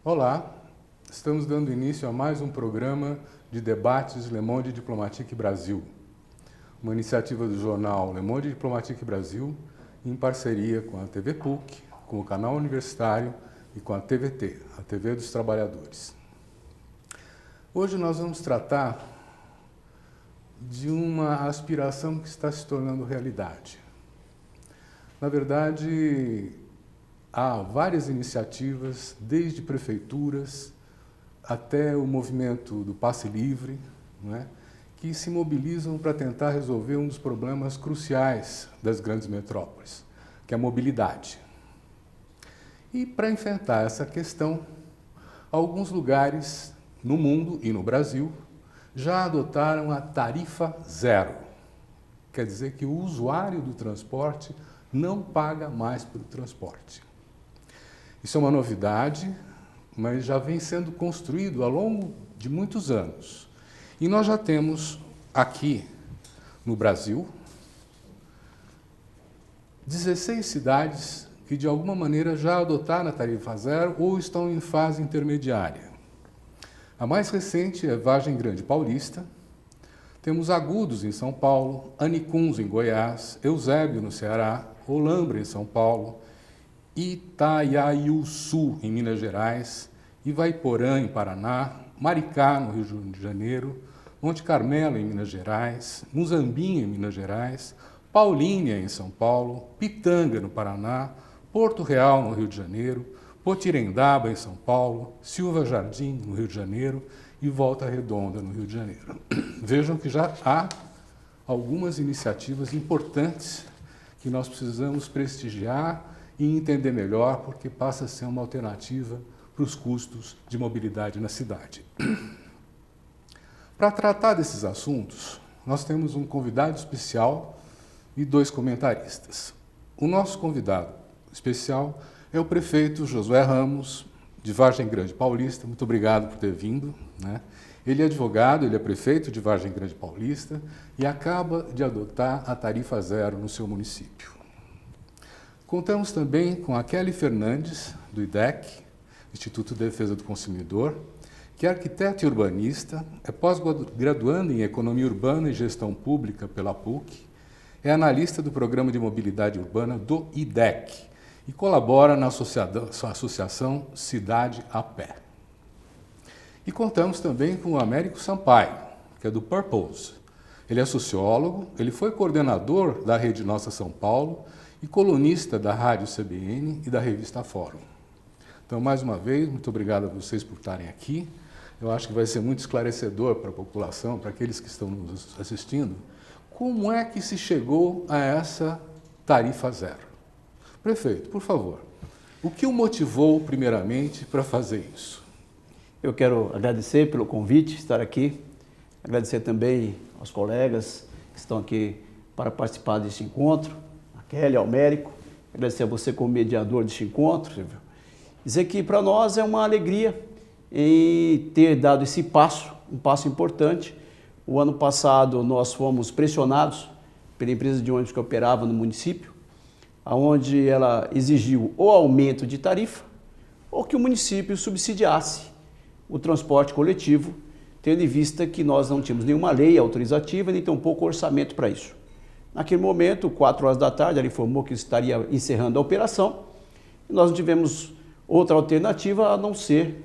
Olá, estamos dando início a mais um programa de debates Le Monde Diplomatique Brasil, uma iniciativa do jornal Le Monde Diplomatique Brasil, em parceria com a TV PUC, com o canal universitário e com a TVT, a TV dos Trabalhadores. Hoje nós vamos tratar de uma aspiração que está se tornando realidade. Na verdade, há várias iniciativas, desde prefeituras até o movimento do passe livre, não é? Que se mobilizam para tentar resolver um dos problemas cruciais das grandes metrópoles, que é a mobilidade. E para enfrentar essa questão, alguns lugares no mundo e no Brasil já adotaram a tarifa zero. Quer dizer que o usuário do transporte não paga mais pelo transporte. Isso é uma novidade, mas já vem sendo construído ao longo de muitos anos. E nós já temos aqui no Brasil 16 cidades que de alguma maneira já adotaram a tarifa zero ou estão em fase intermediária. A mais recente é Vargem Grande Paulista, temos Agudos em São Paulo, Anicuns em Goiás, Eusébio no Ceará, Olambra em São Paulo, Itaiaiuçu, em Minas Gerais, Ivaiporã, em Paraná, Maricá, no Rio de Janeiro, Monte Carmelo, em Minas Gerais, Muzambinho, em Minas Gerais, Paulínia, em São Paulo, Pitanga, no Paraná, Porto Real, no Rio de Janeiro, Potirendaba, em São Paulo, Silva Jardim, no Rio de Janeiro, e Volta Redonda, no Rio de Janeiro. Vejam que já há algumas iniciativas importantes que nós precisamos prestigiar e entender melhor, porque passa a ser uma alternativa para os custos de mobilidade na cidade. Para tratar desses assuntos, nós temos um convidado especial e dois comentaristas. O nosso convidado especial é o prefeito Josué Ramos, de Vargem Grande Paulista. Muito obrigado por ter vindo, né? Ele é advogado, ele é prefeito de Vargem Grande Paulista e acaba de adotar a tarifa zero no seu município. Contamos também com a Kelly Fernandes, do IDEC, Instituto de Defesa do Consumidor, que é arquiteta e urbanista, é pós-graduanda em Economia Urbana e Gestão Pública pela PUC, é analista do Programa de Mobilidade Urbana do IDEC e colabora na associação Cidade a Pé. E contamos também com o Américo Sampaio, que é do Purpose. Ele é sociólogo, ele foi coordenador da Rede Nossa São Paulo e colunista da Rádio CBN e da revista Fórum. Então, mais uma vez, muito obrigado a vocês por estarem aqui. Eu acho que vai ser muito esclarecedor para a população, para aqueles que estão nos assistindo, como é que se chegou a essa tarifa zero. Prefeito, por favor, o que o motivou, primeiramente, para fazer isso? Eu quero agradecer pelo convite, estar aqui, agradecer também aos colegas que estão aqui para participar desse encontro, a Kelly, ao Américo, agradecer a você como mediador deste encontro, Silvio. Dizer que para nós é uma alegria em ter dado esse passo, um passo importante. O ano passado nós fomos pressionados pela empresa de ônibus que operava no município, onde ela exigiu o aumento de tarifa ou que o município subsidiasse o transporte coletivo, tendo em vista que nós não tínhamos nenhuma lei autorizativa, nem tampouco orçamento para isso. Naquele momento, 4 horas da tarde, ela informou que estaria encerrando a operação, e nós não tivemos outra alternativa a não ser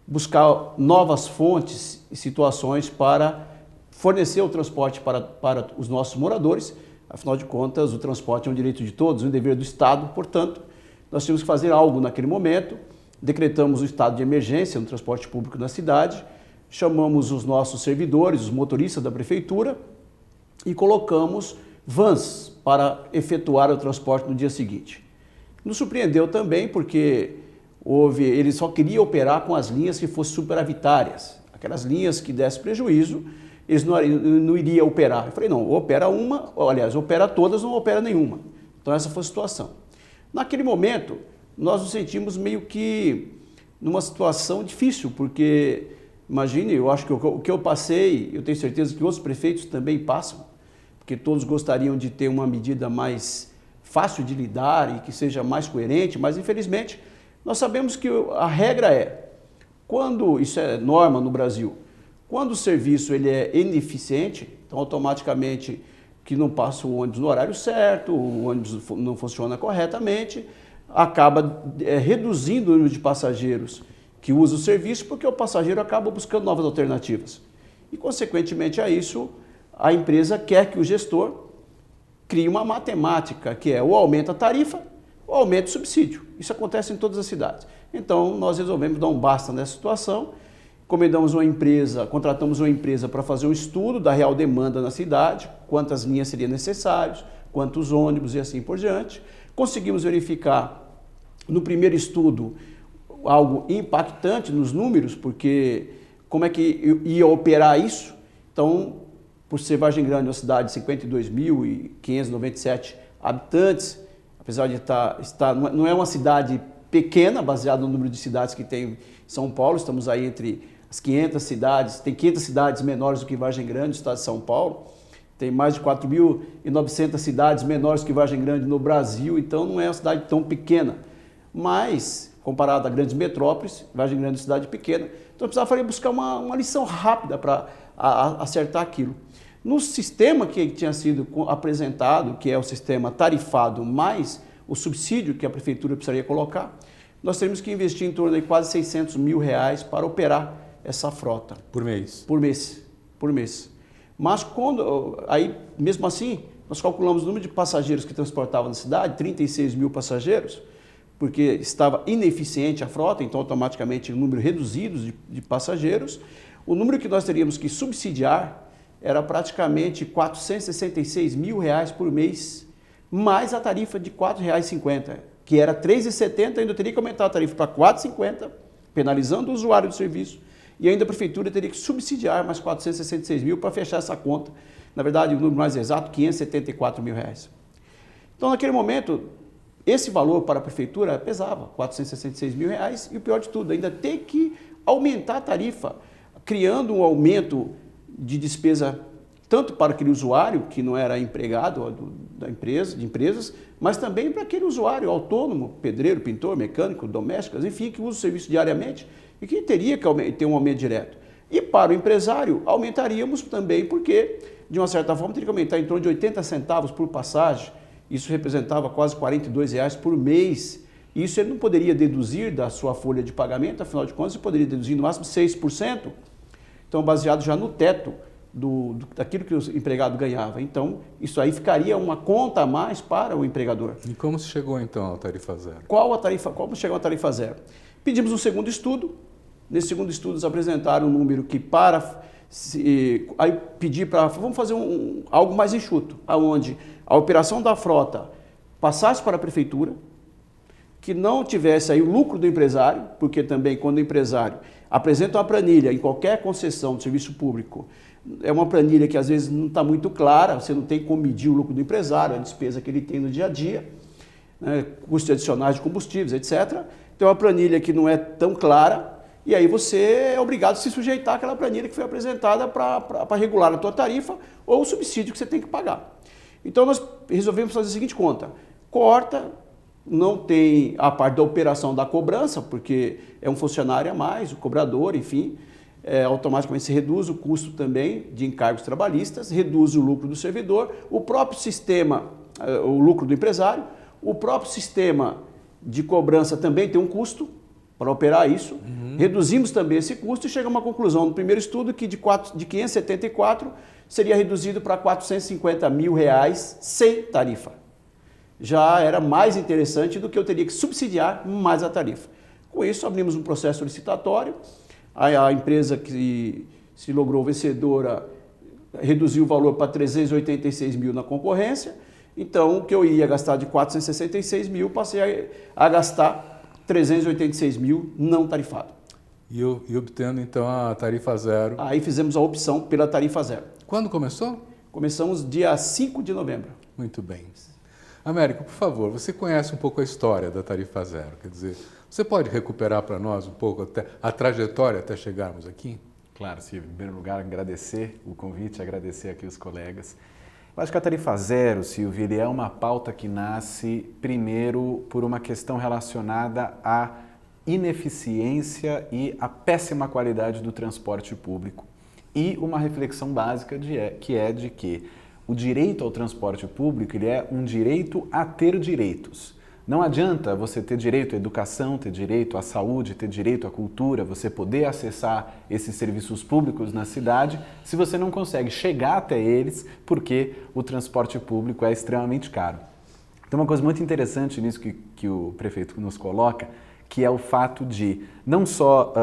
buscar novas fontes e situações para fornecer o transporte para os nossos moradores. Afinal de contas, o transporte é um direito de todos, um dever do Estado, portanto, nós tínhamos que fazer algo naquele momento. Decretamos o estado de emergência no transporte público na cidade, chamamos os nossos servidores, os motoristas da prefeitura e colocamos vans para efetuar o transporte no dia seguinte. Nos surpreendeu também porque ele só queria operar com as linhas que fossem superavitárias, aquelas linhas que dessem prejuízo, eles não iriam operar. Eu falei, não, opera uma, aliás, opera todas, não opera nenhuma. Então essa foi a situação. Naquele momento, nós nos sentimos meio que numa situação difícil, porque, imagine, eu acho que o que eu passei, eu tenho certeza que outros prefeitos também passam, porque todos gostariam de ter uma medida mais fácil de lidar e que seja mais coerente, mas infelizmente nós sabemos que a regra é, quando, isso é norma no Brasil, quando o serviço ele é ineficiente, então automaticamente que não passa o ônibus no horário certo, o ônibus não funciona corretamente, acaba reduzindo o número de passageiros que usam o serviço, porque o passageiro acaba buscando novas alternativas. E, consequentemente a isso, a empresa quer que o gestor crie uma matemática, que é ou aumenta a tarifa ou aumenta o subsídio. Isso acontece em todas as cidades. Então, nós resolvemos dar um basta nessa situação, encomendamos uma empresa, contratamos uma empresa para fazer um estudo da real demanda na cidade, quantas linhas seriam necessárias, quantos ônibus e assim por diante. Conseguimos verificar no primeiro estudo algo impactante nos números, porque como é que ia operar isso? Então, por ser Vargem Grande uma cidade de 52.597 habitantes, apesar de não é uma cidade pequena, baseada no número de cidades que tem em São Paulo, estamos aí entre as 500 cidades, tem 500 cidades menores do que Vargem Grande, no estado de São Paulo, tem mais de 4.900 cidades menores que Vargem Grande no Brasil, então não é uma cidade tão pequena, mas comparado a grandes metrópoles, Vargem Grande é uma cidade pequena, então precisava buscar uma lição rápida para acertar aquilo. No sistema que tinha sido apresentado, que é o sistema tarifado mais o subsídio que a prefeitura precisaria colocar, nós teríamos que investir em torno de quase R$600 mil para operar essa frota. Por mês? Por mês. Por mês. Mas aí, mesmo assim, nós calculamos o número de passageiros que transportavam na cidade, 36 mil passageiros, porque estava ineficiente a frota, então automaticamente um número reduzido de passageiros. O número que nós teríamos que subsidiar era praticamente R$466 mil por mês, mais a tarifa de R$4,50, que era R$3,70, ainda teria que aumentar a tarifa para R$4,50, penalizando o usuário do serviço, e ainda a prefeitura teria que subsidiar mais R$466 mil para fechar essa conta. Na verdade, o número mais exato, R$574 mil. Então, naquele momento, esse valor para a prefeitura pesava R$466 mil, e o pior de tudo, ainda ter que aumentar a tarifa, criando um aumento de despesa tanto para aquele usuário que não era empregado de empresas, mas também para aquele usuário autônomo, pedreiro, pintor, mecânico, doméstico, enfim, que usa o serviço diariamente e que teria que ter um aumento direto. E para o empresário, aumentaríamos também porque, de uma certa forma, teria que aumentar em torno de 80 centavos por passagem. Isso representava quase R$42 por mês. Isso ele não poderia deduzir da sua folha de pagamento, afinal de contas, ele poderia deduzir no máximo 6%. Então, baseado já no teto daquilo que o empregado ganhava. Então, isso aí ficaria uma conta a mais para o empregador. E como se chegou, então, à tarifa zero? Como chegou à tarifa zero? Pedimos um segundo estudo. Nesse segundo estudo, eles apresentaram um número que aí pedi para... Vamos fazer algo mais enxuto, onde a operação da frota passasse para a prefeitura, que não tivesse aí o lucro do empresário, porque também quando o empresário apresenta uma planilha em qualquer concessão de serviço público, é uma planilha que às vezes não está muito clara, você não tem como medir o lucro do empresário, a despesa que ele tem no dia a dia, né, custos adicionais de combustíveis, etc. Então é uma planilha que não é tão clara, e aí você é obrigado a se sujeitar àquela planilha que foi apresentada para regular a tua tarifa ou o subsídio que você tem que pagar. Então nós resolvemos fazer a seguinte conta: corta, não tem a parte da operação da cobrança, porque é um funcionário a mais, o cobrador, enfim, automaticamente se reduz o custo também de encargos trabalhistas, reduz o lucro do servidor, o próprio sistema, o lucro do empresário, o próprio sistema de cobrança também tem um custo para operar isso. Reduzimos também esse custo e chegamos à conclusão no primeiro estudo que de 574 seria reduzido para R$450 mil sem tarifa. Já era mais interessante do que eu teria que subsidiar mais a tarifa. Com isso, abrimos um processo licitatório, a empresa que se logrou vencedora reduziu o valor para 386 mil na concorrência, então o que eu ia gastar de 466 mil, passei a gastar 386 mil não tarifado. E obtendo então a tarifa zero? Aí fizemos a opção pela tarifa zero. Quando começou? Começamos dia 5 de novembro. Muito bem. Américo, por favor, você conhece um pouco a história da tarifa zero, quer dizer, você pode recuperar para nós um pouco a trajetória até chegarmos aqui? Claro, Silvio. Em primeiro lugar, agradecer o convite, agradecer aqui os colegas. Eu acho que a tarifa zero, Silvio, ele é uma pauta que nasce primeiro por uma questão relacionada à ineficiência e à péssima qualidade do transporte público e uma reflexão básica que é de que o direito ao transporte público ele é um direito a ter direitos. Não adianta você ter direito à educação, ter direito à saúde, ter direito à cultura, você poder acessar esses serviços públicos na cidade se você não consegue chegar até eles porque o transporte público é extremamente caro. Tem uma coisa muito interessante nisso que o prefeito nos coloca, que é o fato de, não só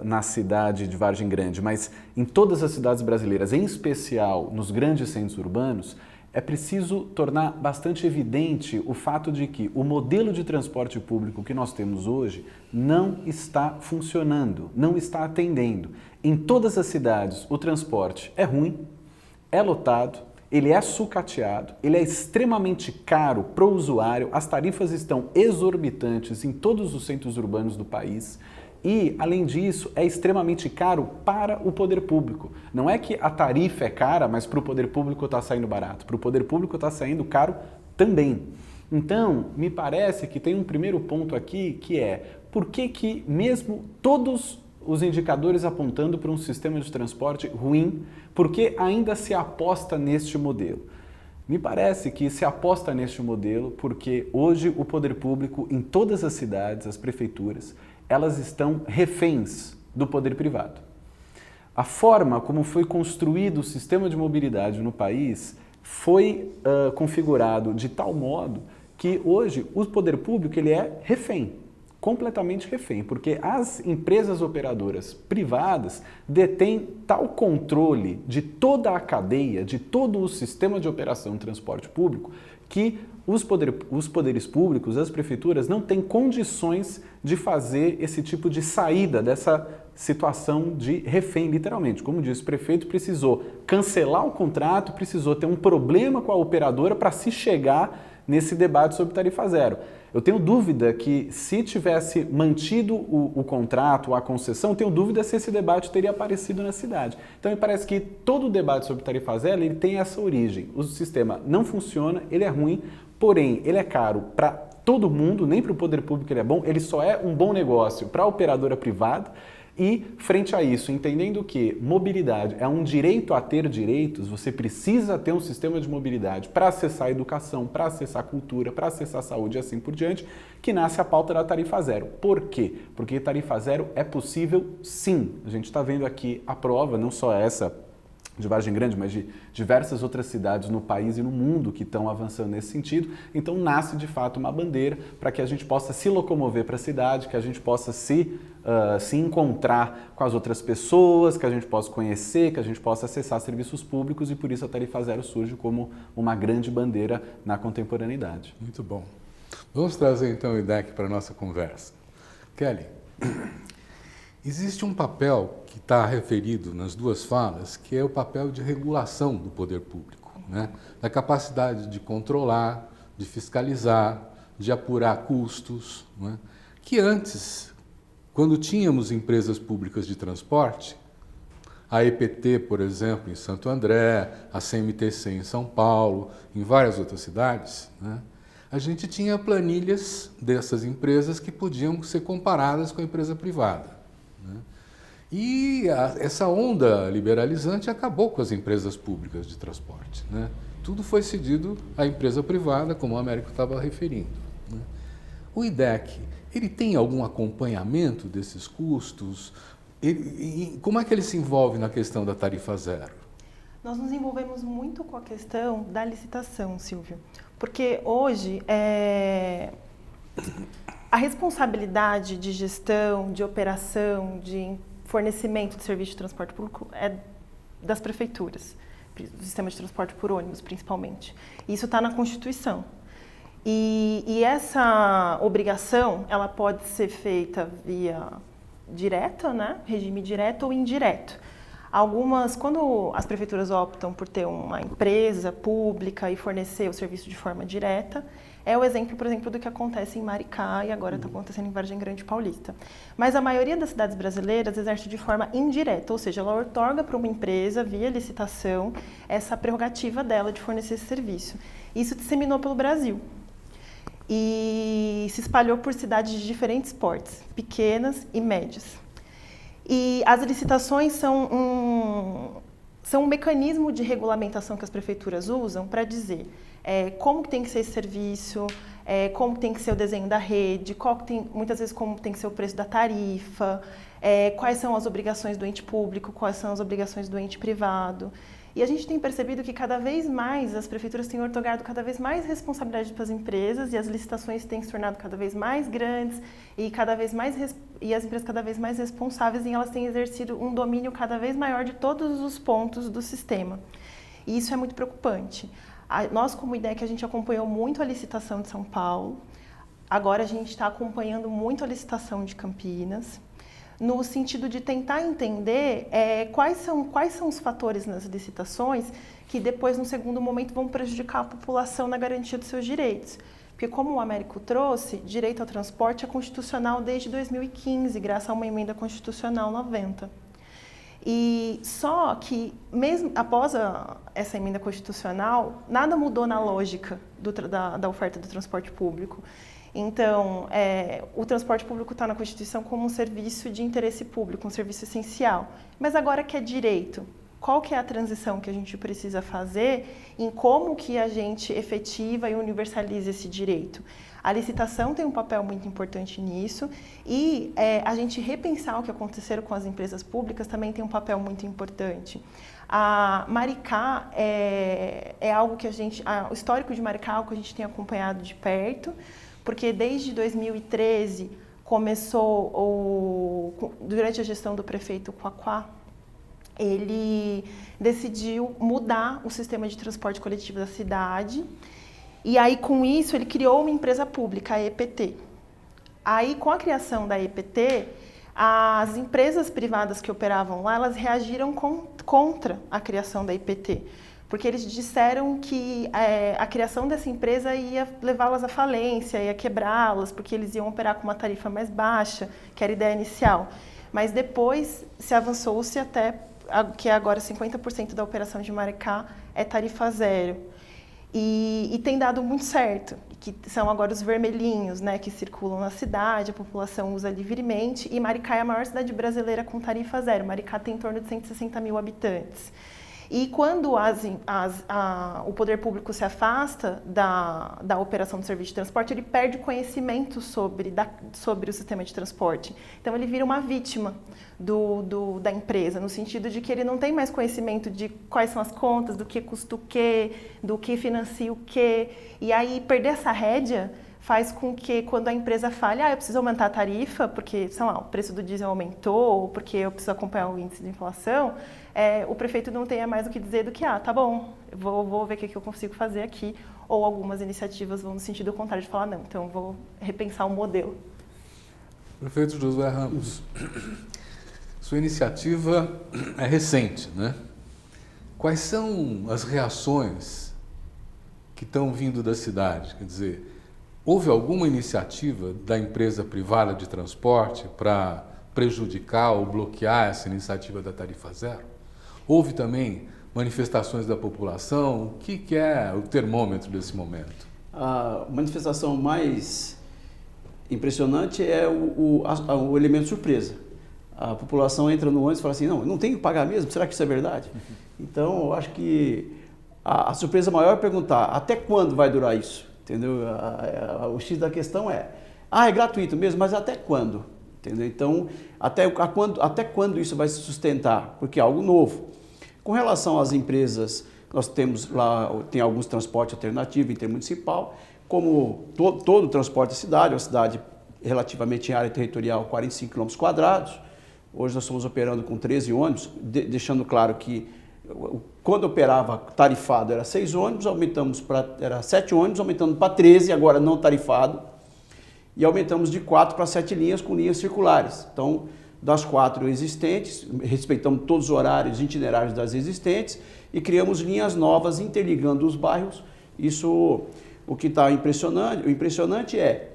na cidade de Vargem Grande, mas em todas as cidades brasileiras, em especial nos grandes centros urbanos, é preciso tornar bastante evidente o fato de que o modelo de transporte público que nós temos hoje não está funcionando, não está atendendo. Em todas as cidades, o transporte é ruim, é lotado, ele é sucateado, ele é extremamente caro para o usuário, as tarifas estão exorbitantes em todos os centros urbanos do país e, além disso, é extremamente caro para o poder público. Não é que a tarifa é cara, mas para o poder público está saindo barato, para o poder público está saindo caro também. Então, me parece que tem um primeiro ponto aqui que é por que mesmo todos os indicadores apontando para um sistema de transporte ruim, porque ainda se aposta neste modelo? Me parece que se aposta neste modelo porque hoje o poder público em todas as cidades, as prefeituras, elas estão reféns do poder privado. A forma como foi construído o sistema de mobilidade no país foi configurado de tal modo que hoje o poder público ele é refém, completamente refém, porque as empresas operadoras privadas detêm tal controle de toda a cadeia, de todo o sistema de operação do transporte público, que os poderes públicos, as prefeituras, não têm condições de fazer esse tipo de saída dessa situação de refém, literalmente. Como disse o prefeito, precisou cancelar o contrato, precisou ter um problema com a operadora para se chegar nesse debate sobre tarifa zero. Eu tenho dúvida que se tivesse mantido o contrato, a concessão, tenho dúvida se esse debate teria aparecido na cidade. Então me parece que todo o debate sobre tarifa zero ele tem essa origem. O sistema não funciona, ele é ruim, porém ele é caro para todo mundo, nem para o poder público ele é bom, ele só é um bom negócio para a operadora privada. E, frente a isso, entendendo que mobilidade é um direito a ter direitos, você precisa ter um sistema de mobilidade para acessar a educação, para acessar a cultura, para acessar a saúde e assim por diante, que nasce a pauta da tarifa zero. Por quê? Porque tarifa zero é possível sim. A gente está vendo aqui a prova, não só essa de Vargem Grande, mas de diversas outras cidades no país e no mundo que estão avançando nesse sentido. Então nasce de fato uma bandeira para que a gente possa se locomover para a cidade, que a gente possa se encontrar com as outras pessoas, que a gente possa conhecer, que a gente possa acessar serviços públicos e por isso a tarifa zero surge como uma grande bandeira na contemporaneidade. Muito bom. Vamos trazer então o IDEC para a nossa conversa. Kelly, existe um papel que está referido nas duas falas, que é o papel de regulação do poder público, né? Da capacidade de controlar, de fiscalizar, de apurar custos, né? Que antes, quando tínhamos empresas públicas de transporte, a EPT, por exemplo, em Santo André, a CMTC em São Paulo, em várias outras cidades, né? A gente tinha planilhas dessas empresas que podiam ser comparadas com a empresa privada, né? E essa onda liberalizante acabou com as empresas públicas de transporte, né? Tudo foi cedido à empresa privada, como o Américo estava referindo, né? O IDEC, ele tem algum acompanhamento desses custos? Como é que ele se envolve na questão da tarifa zero? Nós nos envolvemos muito com a questão da licitação, Silvio, porque hoje a responsabilidade de gestão, de operação, de fornecimento de serviço de transporte público é das prefeituras, do sistema de transporte por ônibus, principalmente. Isso está na Constituição. E essa obrigação, ela pode ser feita via direta, né? Regime direto ou indireto. Quando as prefeituras optam por ter uma empresa pública e fornecer o serviço de forma direta, é o exemplo, por exemplo, do que acontece em Maricá e agora está acontecendo em Vargem Grande Paulista. Mas a maioria das cidades brasileiras exerce de forma indireta, ou seja, ela outorga para uma empresa, via licitação, essa prerrogativa dela de fornecer esse serviço. Isso disseminou pelo Brasil e se espalhou por cidades de diferentes portes, pequenas e médias. E as licitações são um mecanismo de regulamentação que as prefeituras usam para dizer como que tem que ser esse serviço, como tem que ser o desenho da rede, muitas vezes como tem que ser o preço da tarifa, quais são as obrigações do ente público, quais são as obrigações do ente privado. E a gente tem percebido que cada vez mais as prefeituras têm outorgado cada vez mais responsabilidade para as empresas e as licitações têm se tornado cada vez mais grandes e as empresas cada vez mais responsáveis, e elas têm exercido um domínio cada vez maior de todos os pontos do sistema. E isso é muito preocupante. Nós, como IDEC, a gente acompanhou muito a licitação de São Paulo, agora a gente está acompanhando muito a licitação de Campinas, no sentido de tentar entender quais são os fatores nas licitações que depois, no segundo momento, vão prejudicar a população na garantia dos seus direitos. Porque, como o Américo trouxe, direito ao transporte é constitucional desde 2015, graças a uma emenda constitucional 90. E só que, mesmo após essa emenda constitucional, nada mudou na lógica da oferta do transporte público. Então, o transporte público está na Constituição como um serviço de interesse público, um serviço essencial. Mas agora que é direito, qual que é a transição que a gente precisa fazer em como que a gente efetiva e universaliza esse direito? A licitação tem um papel muito importante nisso e a gente repensar o que aconteceu com as empresas públicas também tem um papel muito importante. A Maricá é algo que o histórico de Maricá é algo que a gente tem acompanhado de perto, porque desde 2013 durante a gestão do prefeito Quaquá, ele decidiu mudar o sistema de transporte coletivo da cidade. E aí, com isso, ele criou uma empresa pública, a EPT. Aí, com a criação da EPT, as empresas privadas que operavam lá, elas reagiram contra a criação da EPT, porque eles disseram que a criação dessa empresa ia levá-las à falência, ia quebrá-las, porque eles iam operar com uma tarifa mais baixa, que era a ideia inicial. Mas depois se avançou-se até que agora 50% da operação de Maricá é tarifa zero. E tem dado muito certo, que são agora os vermelhinhos, né, que circulam na cidade, a população usa livremente, e Maricá é a maior cidade brasileira com tarifa zero. Maricá tem em torno de 160 mil habitantes. E quando o poder público se afasta da operação do serviço de transporte, ele perde conhecimento sobre o sistema de transporte. Então, ele vira uma vítima da empresa, no sentido de que ele não tem mais conhecimento de quais são as contas, do que custa o quê, do que financia o quê. E aí, perder essa rédea faz com que, quando a empresa fale, eu preciso aumentar a tarifa, porque, sei lá, o preço do diesel aumentou, ou porque eu preciso acompanhar o índice de inflação, o prefeito não tenha mais o que dizer do que, tá bom, eu vou ver o que eu consigo fazer aqui, ou algumas iniciativas vão no sentido contrário de falar, não, então eu vou repensar o modelo. Prefeito Josué Ramos, sua iniciativa é recente, né? Quais são as reações que estão vindo da cidade? Quer dizer, houve alguma iniciativa da empresa privada de transporte para prejudicar ou bloquear essa iniciativa da tarifa zero? Houve também manifestações da população? O que é o termômetro desse momento? A manifestação mais impressionante é o elemento surpresa. A população entra no ônibus e fala assim, não tem que pagar mesmo? Será que isso é verdade? Então, eu acho que a surpresa maior é perguntar, até quando vai durar isso? Entendeu? O X da questão é gratuito mesmo, mas até quando? Entendeu? Então, até quando isso vai se sustentar? Porque é algo novo. Com relação às empresas, nós temos lá, tem alguns transportes alternativos intermunicipal, como todo o transporte da cidade, uma cidade relativamente em área territorial, 45 km². Hoje nós estamos operando com 13 ônibus, deixando claro que quando operava tarifado era 6 ônibus, era 7 ônibus, aumentando para 13, agora não tarifado, e aumentamos de 4 para 7 linhas com linhas circulares. Então, das 4 existentes, respeitamos todos os horários e itinerários das existentes e criamos linhas novas interligando os bairros. Isso, o que está impressionante, o impressionante é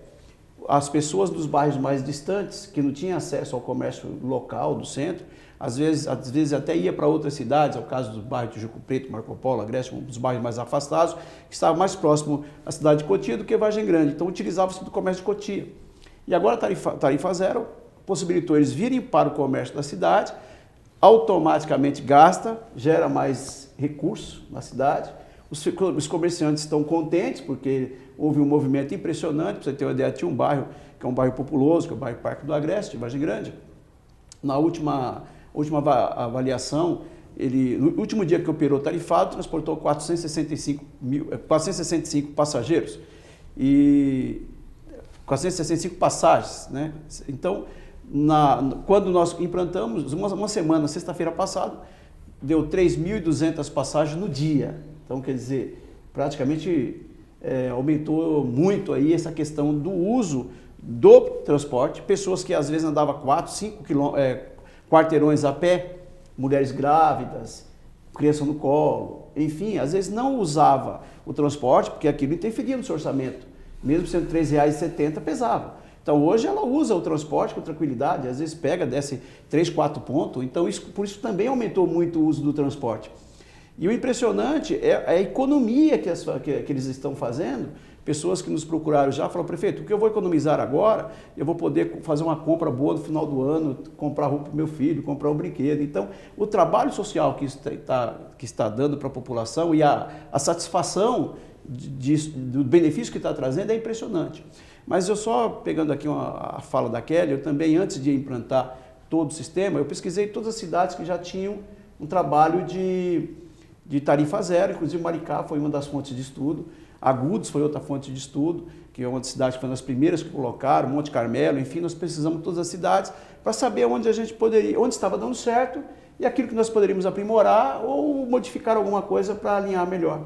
as pessoas dos bairros mais distantes, que não tinham acesso ao comércio local do centro, às vezes até ia para outras cidades, é o caso do bairro de Juco Preto, Marco Polo, Agreste, um dos bairros mais afastados, que estava mais próximo à cidade de Cotia do que Vargem Grande, então utilizava-se do comércio de Cotia. E agora a tarifa zero possibilitou eles virem para o comércio da cidade, automaticamente gasta, gera mais recursos na cidade, os comerciantes estão contentes porque houve um movimento impressionante. Para você ter uma ideia, tinha um bairro que é um bairro populoso, que é o bairro Parque do Agreste, Vargem Grande. Na última avaliação, no último dia que operou tarifado, transportou 465 passageiros e 465 passagens, né? Então, quando nós implantamos, uma semana, sexta-feira passada, deu 3.200 passagens no dia. Então, quer dizer, praticamente aumentou muito aí essa questão do uso do transporte. Pessoas que às vezes andavam 4, 5 quarteirões a pé, mulheres grávidas, criança no colo, enfim, às vezes não usava o transporte porque aquilo interferia no seu orçamento. Mesmo sendo R$ 3,70, pesava. Então, hoje ela usa o transporte com tranquilidade, às vezes pega, desce 3, 4 pontos. Então, por isso também aumentou muito o uso do transporte. E o impressionante é a economia que eles estão fazendo. Pessoas que nos procuraram já falaram: prefeito, o que eu vou economizar agora, eu vou poder fazer uma compra boa no final do ano, comprar roupa para o meu filho, comprar um brinquedo. Então, o trabalho social que está dando para a população e a satisfação do benefício que está trazendo é impressionante. Mas eu só, pegando aqui a fala da Kelly, eu também, antes de implantar todo o sistema, eu pesquisei todas as cidades que já tinham um trabalho de tarifa zero, inclusive Maricá foi uma das fontes de estudo, Agudos foi outra fonte de estudo, que é uma das cidades que foi uma das primeiras que colocaram, Monte Carmelo, enfim, nós precisamos de todas as cidades para saber onde a gente poderia, onde estava dando certo e aquilo que nós poderíamos aprimorar ou modificar alguma coisa para alinhar melhor.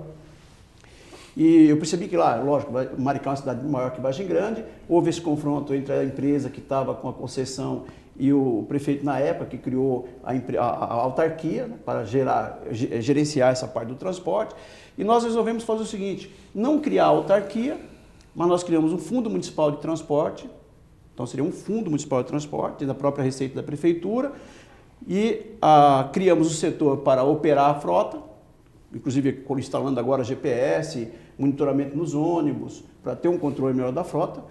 E eu percebi que lá, lógico, Maricá é uma cidade maior que Vargem Grande, houve esse confronto entre a empresa que estava com a concessão e o prefeito na época que criou a autarquia, né, para gerenciar essa parte do transporte. E nós resolvemos fazer o seguinte: não criar a autarquia, mas nós criamos um fundo municipal de transporte. Então seria um fundo municipal de transporte, da própria receita da prefeitura, e criamos o setor para operar a frota, inclusive instalando agora GPS, monitoramento nos ônibus, para ter um controle melhor da frota.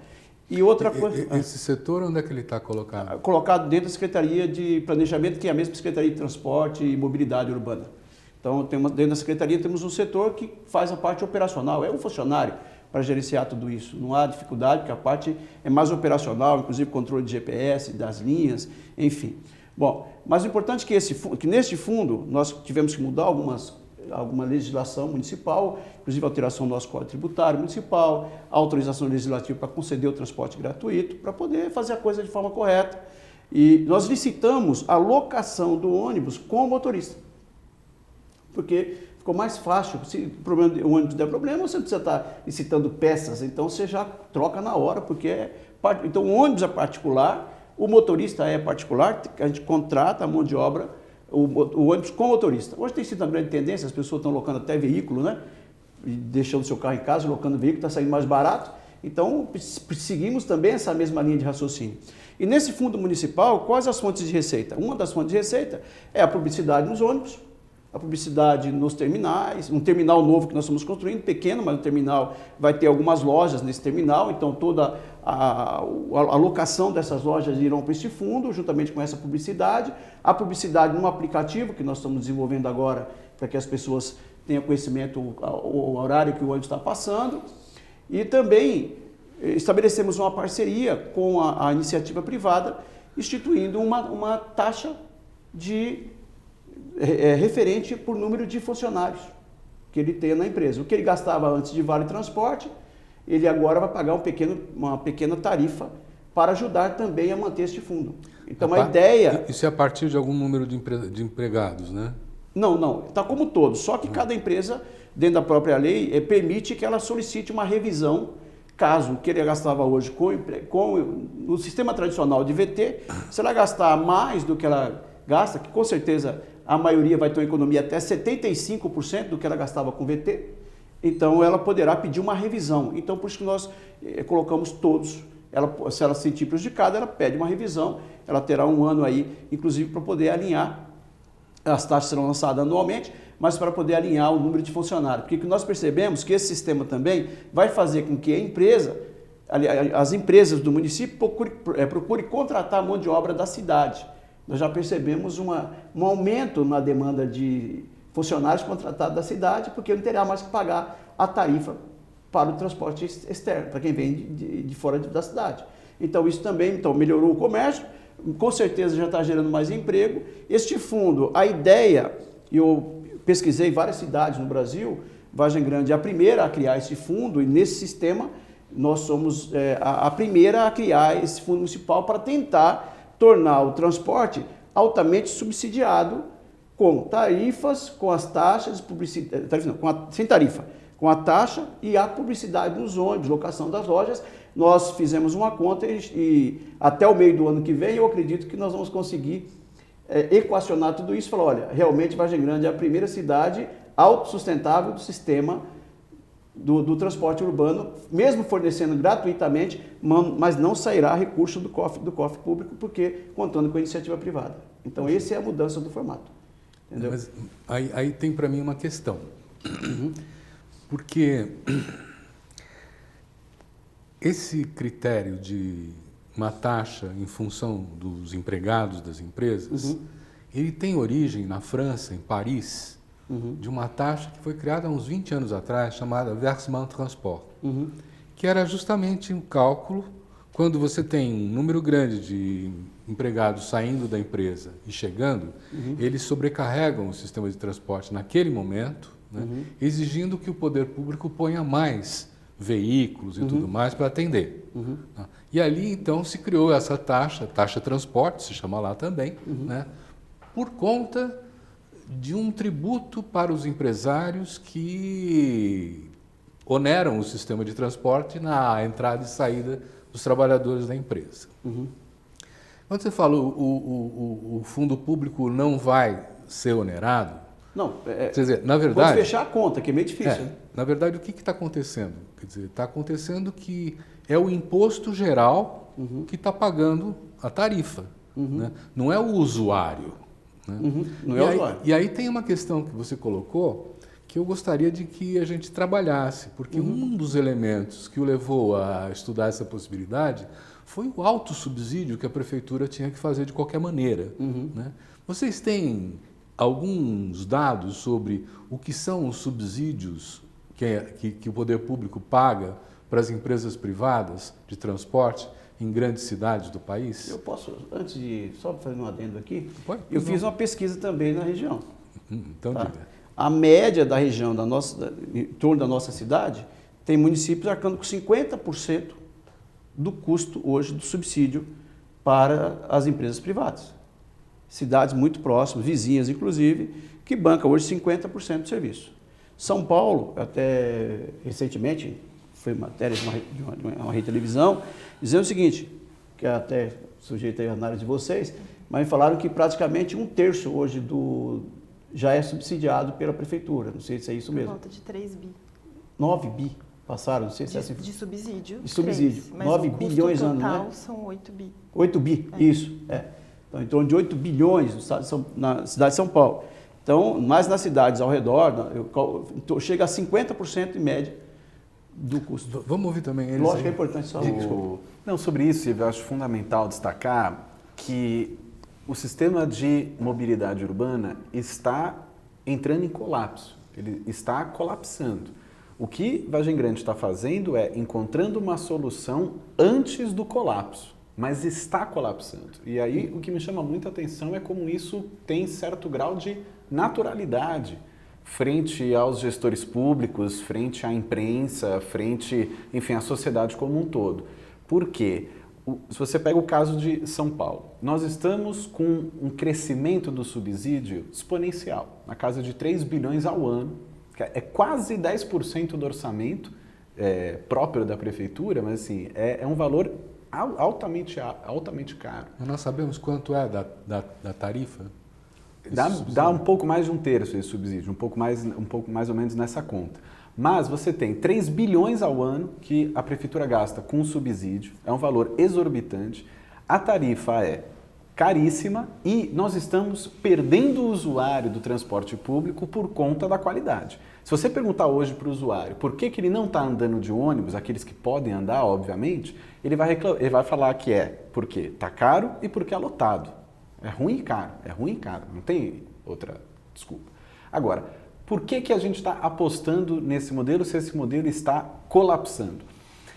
E outra coisa... Esse setor, onde é que ele está colocado? Colocado dentro da Secretaria de Planejamento, que é a mesma Secretaria de Transporte e Mobilidade Urbana. Então, dentro da Secretaria temos um setor que faz a parte operacional, é um funcionário para gerenciar tudo isso. Não há dificuldade, porque a parte é mais operacional, inclusive controle de GPS, das linhas, enfim. Bom, mas o importante é que neste fundo nós tivemos que mudar alguma legislação municipal, inclusive a alteração do nosso Código Tributário Municipal, a autorização legislativa para conceder o transporte gratuito, para poder fazer a coisa de forma correta. E nós licitamos a locação do ônibus com o motorista, porque ficou mais fácil. Se o ônibus der problema, você não precisa estar licitando peças, então você já troca na hora, porque então o ônibus é particular, o motorista é particular, a gente contrata a mão de obra, o ônibus com motorista. Hoje tem sido uma grande tendência, as pessoas estão locando até veículo, né? Deixando seu carro em casa, locando veículo, está saindo mais barato. Então, seguimos também essa mesma linha de raciocínio. E nesse fundo municipal, quais as fontes de receita? Uma das fontes de receita é a publicidade nos ônibus, a publicidade nos terminais, um terminal novo que nós estamos construindo, pequeno, mas o terminal vai ter algumas lojas nesse terminal, então toda a alocação dessas lojas irão para este fundo, juntamente com essa publicidade. A publicidade no aplicativo que nós estamos desenvolvendo agora, para que as pessoas tenham conhecimento o horário que o ônibus está passando. E também estabelecemos uma parceria com a iniciativa privada, instituindo uma taxa referente por número de funcionários que ele tenha na empresa. O que ele gastava antes de vale transporte, ele agora vai pagar uma pequena tarifa para ajudar também a manter este fundo. Então, a ideia... Isso é a partir de algum número de empregados, né? Não. Está como todo. Só que cada empresa, dentro da própria lei, permite que ela solicite uma revisão caso que ele gastava hoje com o sistema tradicional de VT, se ela gastar mais do que ela gasta, que com certeza a maioria vai ter uma economia até 75% do que ela gastava com VT, então ela poderá pedir uma revisão. Então por isso que nós colocamos todos, se ela se sentir prejudicada, ela pede uma revisão, ela terá um ano aí, inclusive para poder alinhar, as taxas serão lançadas anualmente, mas para poder alinhar o número de funcionários. Porque nós percebemos que esse sistema também vai fazer com que as empresas do município procurem contratar mão de obra da cidade. Nós já percebemos um aumento na demanda de funcionários contratados da cidade, porque não terá mais que pagar a tarifa para o transporte externo, para quem vem de fora da cidade. Então isso também melhorou o comércio, com certeza já está gerando mais emprego. Este fundo, a ideia, eu pesquisei várias cidades no Brasil, Vargem Grande é a primeira a criar esse fundo, e nesse sistema nós somos a primeira a criar esse fundo municipal para tentar tornar o transporte altamente subsidiado, com tarifas, com as taxas, sem tarifa, com a taxa e a publicidade nos ônibus, locação das lojas. Nós fizemos uma conta e até o meio do ano que vem eu acredito que nós vamos conseguir equacionar tudo isso e falar, olha, realmente Vargem Grande é a primeira cidade autossustentável do sistema do transporte urbano, mesmo fornecendo gratuitamente, mas não sairá recurso do cofre público, porque contando com a iniciativa privada. Então, essa é a mudança do formato. Entendeu? Mas aí tem para mim uma questão. Porque esse critério de uma taxa em função dos empregados das empresas, ele tem origem na França, em Paris, de uma taxa que foi criada há uns 20 anos atrás, chamada Versement Transport, que era justamente um cálculo, quando você tem um número grande de empregados saindo da empresa e chegando, eles sobrecarregam o sistema de transporte naquele momento, né, exigindo que o poder público ponha mais veículos e tudo mais para atender. E ali, então, se criou essa taxa transporte, se chama lá também, né, por conta de um tributo para os empresários que oneram o sistema de transporte na entrada e saída dos trabalhadores da empresa. Quando você fala o fundo público não vai ser onerado, não, quer dizer, na verdade, pode fechar a conta, que é meio difícil. Né? Na verdade, o que está acontecendo? Quer dizer, está acontecendo que é o imposto geral que está pagando a tarifa, né? Não é o usuário. Né? Não é o usuário. E aí tem uma questão que você colocou que eu gostaria de que a gente trabalhasse, porque um dos elementos que o levou a estudar essa possibilidade foi o alto subsídio que a prefeitura tinha que fazer de qualquer maneira. Né? Vocês têm alguns dados sobre o que são os subsídios que o poder público paga para as empresas privadas de transporte em grandes cidades do país? Eu posso, antes de só fazer um adendo aqui, Pode, eu fiz uma pesquisa também na região. Então Tá? diga. A média da região, em torno da nossa cidade, tem municípios arcando com 50% do custo hoje do subsídio para as empresas privadas. Cidades muito próximas, vizinhas inclusive, que bancam hoje 50% do serviço. São Paulo, até recentemente, foi matéria de uma rede de televisão, dizendo o seguinte, que é até sujeito à análise de vocês, mas falaram que praticamente 1/3 hoje já é subsidiado pela prefeitura. Não sei se é isso mesmo. Por volta de 3 bi. 9 bi passaram, não sei se é assim. De subsídio. De subsídio. 3, mas 9 o bilhões custo total ano, né? são 8 bi. 8 bi, isso. Então, em torno de 8 bilhões na cidade de São Paulo. Então, mas nas cidades ao redor, chega a 50% em média do custo. Vamos ouvir também eles. Lógico que é importante só. Não, sobre isso, eu acho fundamental destacar que o sistema de mobilidade urbana está entrando em colapso, ele está colapsando. O que Vargem Grande está fazendo é encontrando uma solução antes do colapso, mas está colapsando. E aí o que me chama muita atenção é como isso tem certo grau de naturalidade frente aos gestores públicos, frente à imprensa, frente, enfim, à sociedade como um todo. Por quê? Se você pega o caso de São Paulo, nós estamos com um crescimento do subsídio exponencial, na casa de 3 bilhões ao ano, que é quase 10% do orçamento próprio da prefeitura, mas assim, é um valor altamente caro. Mas nós sabemos quanto é da tarifa? Dá um pouco mais de 1/3 esse subsídio, um pouco mais ou menos nessa conta. Mas você tem 3 bilhões ao ano que a prefeitura gasta com subsídio, é um valor exorbitante, a tarifa é caríssima e nós estamos perdendo o usuário do transporte público por conta da qualidade. Se você perguntar hoje para o usuário por que ele não está andando de ônibus, aqueles que podem andar, obviamente, ele vai falar que é porque está caro e porque é lotado. É ruim e caro, não tem outra desculpa. Agora, por que a gente está apostando nesse modelo se esse modelo está colapsando?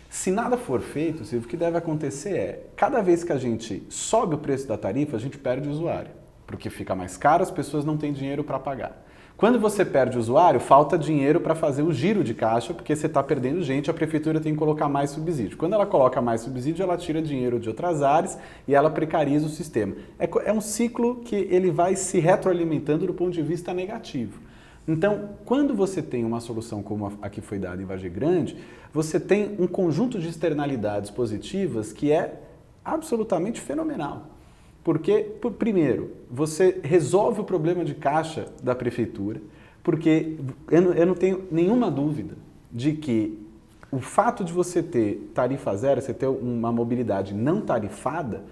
Se nada for feito, Silvio, o que deve acontecer é, cada vez que a gente sobe o preço da tarifa, a gente perde o usuário, porque fica mais caro, as pessoas não têm dinheiro para pagar. Quando você perde o usuário, falta dinheiro para fazer o giro de caixa, porque você está perdendo gente, a prefeitura tem que colocar mais subsídio. Quando ela coloca mais subsídio, ela tira dinheiro de outras áreas e ela precariza o sistema. É um ciclo que ele vai se retroalimentando do ponto de vista negativo. Então, quando você tem uma solução como a que foi dada em Vargem Grande, você tem um conjunto de externalidades positivas que é absolutamente fenomenal. Porque, primeiro, você resolve o problema de caixa da prefeitura, porque eu não tenho nenhuma dúvida de que o fato de você ter tarifa zero, você ter uma mobilidade não tarifada,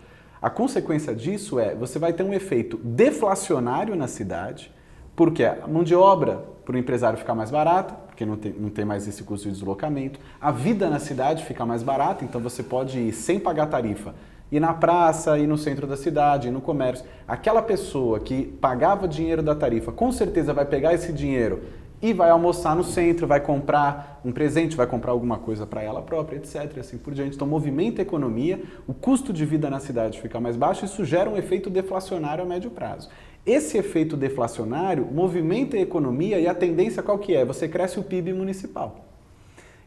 a consequência disso você vai ter um efeito deflacionário na cidade, porque a mão de obra para o empresário fica mais barata, porque não tem mais esse custo de deslocamento, a vida na cidade fica mais barata, então você pode ir sem pagar tarifa, ir na praça, ir no centro da cidade, ir no comércio. Aquela pessoa que pagava dinheiro da tarifa, com certeza vai pegar esse dinheiro e vai almoçar no centro, vai comprar um presente, vai comprar alguma coisa para ela própria, etc. Assim por diante. Então, movimenta a economia, o custo de vida na cidade fica mais baixo, isso gera um efeito deflacionário a médio prazo. Esse efeito deflacionário movimenta a economia e a tendência qual que é? Você cresce o PIB municipal.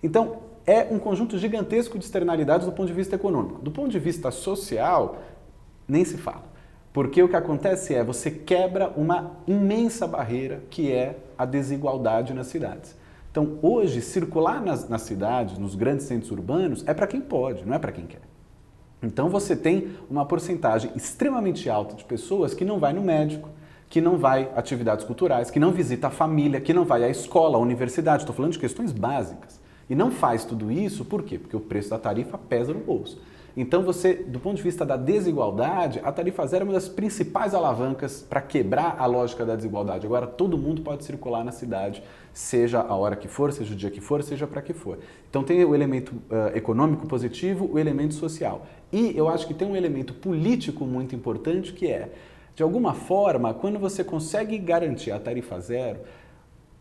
Então, é um conjunto gigantesco de externalidades do ponto de vista econômico. Do ponto de vista social, nem se fala. Porque o que acontece você quebra uma imensa barreira que é a desigualdade nas cidades. Então, hoje, circular nas cidades, nos grandes centros urbanos, é para quem pode, não é para quem quer. Então, você tem uma porcentagem extremamente alta de pessoas que não vai no médico, que não vai a atividades culturais, que não visita a família, que não vai à escola, à universidade. Estou falando de questões básicas. E não faz tudo isso, por quê? Porque o preço da tarifa pesa no bolso. Então você, do ponto de vista da desigualdade, a tarifa zero é uma das principais alavancas para quebrar a lógica da desigualdade. Agora todo mundo pode circular na cidade, seja a hora que for, seja o dia que for, seja para que for. Então tem o elemento econômico positivo, o elemento social. E eu acho que tem um elemento político muito importante que é, de alguma forma, quando você consegue garantir a tarifa zero,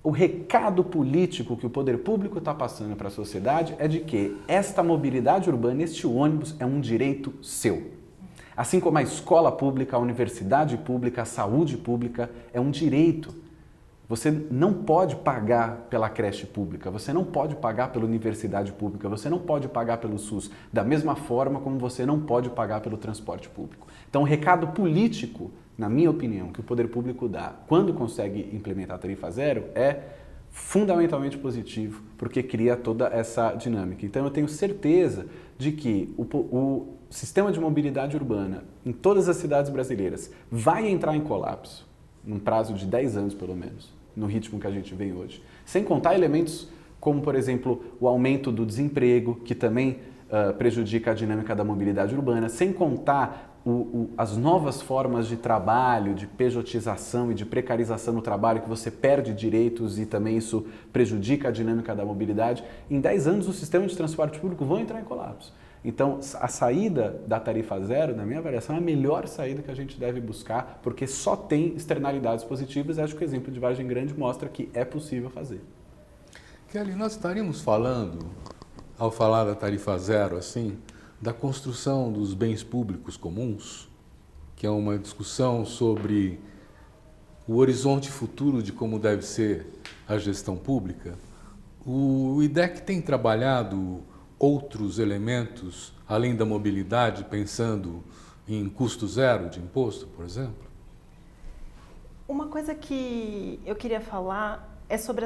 o recado político que o poder público está passando para a sociedade é de que esta mobilidade urbana, este ônibus, é um direito seu. Assim como a escola pública, a universidade pública, a saúde pública, é um direito. Você não pode pagar pela creche pública, você não pode pagar pela universidade pública, você não pode pagar pelo SUS, da mesma forma como você não pode pagar pelo transporte público. Então, o recado político, na minha opinião, que o poder público dá quando consegue implementar a tarifa zero é fundamentalmente positivo, porque cria toda essa dinâmica. Então eu tenho certeza de que o sistema de mobilidade urbana em todas as cidades brasileiras vai entrar em colapso, num prazo de 10 anos pelo menos, no ritmo que a gente vem hoje. Sem contar elementos como, por exemplo, o aumento do desemprego, que também prejudica a dinâmica da mobilidade urbana, sem contar as novas formas de trabalho, de pejotização e de precarização no trabalho, que você perde direitos e também isso prejudica a dinâmica da mobilidade. Em 10 anos, o sistema de transporte público vai entrar em colapso. Então, a saída da tarifa zero, na minha avaliação, é a melhor saída que a gente deve buscar, porque só tem externalidades positivas. Acho que o exemplo de Vargem Grande mostra que é possível fazer. Kelly, nós estaríamos falando, ao falar da tarifa zero, assim, da construção dos bens públicos comuns, que é uma discussão sobre o horizonte futuro de como deve ser a gestão pública. O IDEC tem trabalhado outros elementos, além da mobilidade, pensando em custo zero de imposto, por exemplo? Uma coisa que eu queria falar é sobre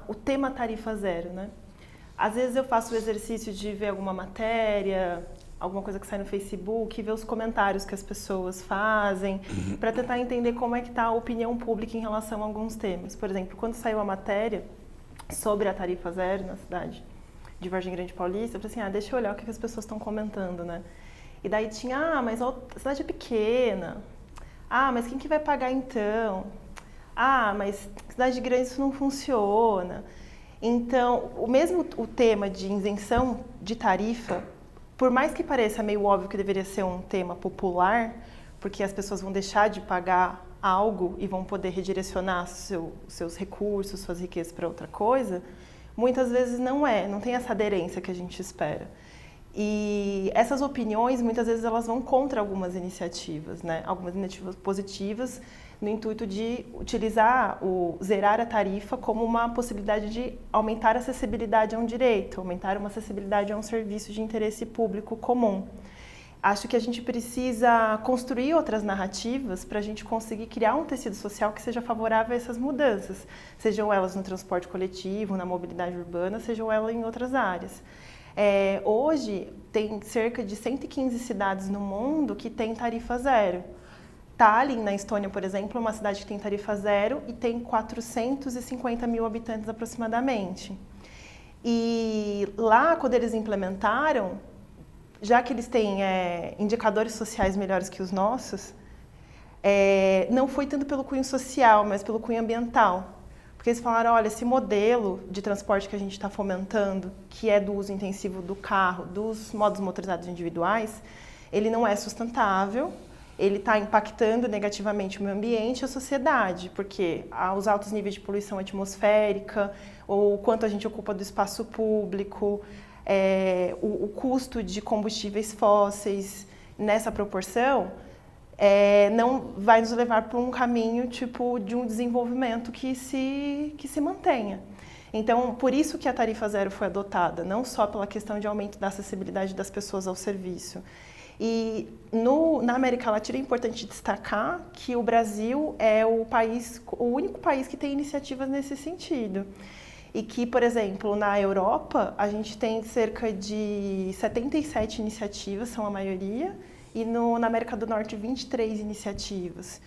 o tema tarifa zero, né? Às vezes eu faço o exercício de ver alguma matéria, alguma coisa que sai no Facebook, e ver os comentários que as pessoas fazem, para tentar entender como é que está a opinião pública em relação a alguns temas. Por exemplo, quando saiu a matéria sobre a tarifa zero na cidade de Vargem Grande Paulista, eu falei assim, deixa eu olhar o que as pessoas estão comentando, né? E daí tinha, mas a cidade é pequena. Mas quem que vai pagar então? Mas cidade grande isso não funciona. Então, o tema de isenção de tarifa, por mais que pareça meio óbvio que deveria ser um tema popular, porque as pessoas vão deixar de pagar algo e vão poder redirecionar seus recursos, suas riquezas para outra coisa, muitas vezes não tem essa aderência que a gente espera. E essas opiniões, muitas vezes, elas vão contra algumas iniciativas, né? Algumas iniciativas positivas, no intuito de utilizar zerar a tarifa como uma possibilidade de aumentar a acessibilidade a um direito, aumentar uma acessibilidade a um serviço de interesse público comum. Acho que a gente precisa construir outras narrativas para a gente conseguir criar um tecido social que seja favorável a essas mudanças, sejam elas no transporte coletivo, na mobilidade urbana, sejam elas em outras áreas. Hoje, tem cerca de 115 cidades no mundo que têm tarifa zero. Tallinn, na Estônia, por exemplo, é uma cidade que tem tarifa zero e tem 450 mil habitantes aproximadamente. E lá, quando eles implementaram, já que eles têm indicadores sociais melhores que os nossos, não foi tanto pelo cunho social, mas pelo cunho ambiental. Porque eles falaram, olha, esse modelo de transporte que a gente está fomentando, que é do uso intensivo do carro, dos modos motorizados individuais, ele não é sustentável, ele está impactando negativamente o meio ambiente e a sociedade, porque os altos níveis de poluição atmosférica, ou o quanto a gente ocupa do espaço público, o custo de combustíveis fósseis nessa proporção, não vai nos levar para um caminho de um desenvolvimento que se mantenha. Então, por isso que a tarifa zero foi adotada, não só pela questão de aumento da acessibilidade das pessoas ao serviço. E na América Latina é importante destacar que o Brasil é o único país que tem iniciativas nesse sentido. E que, por exemplo, na Europa, a gente tem cerca de 77 iniciativas, são a maioria, e na América do Norte 23 iniciativas.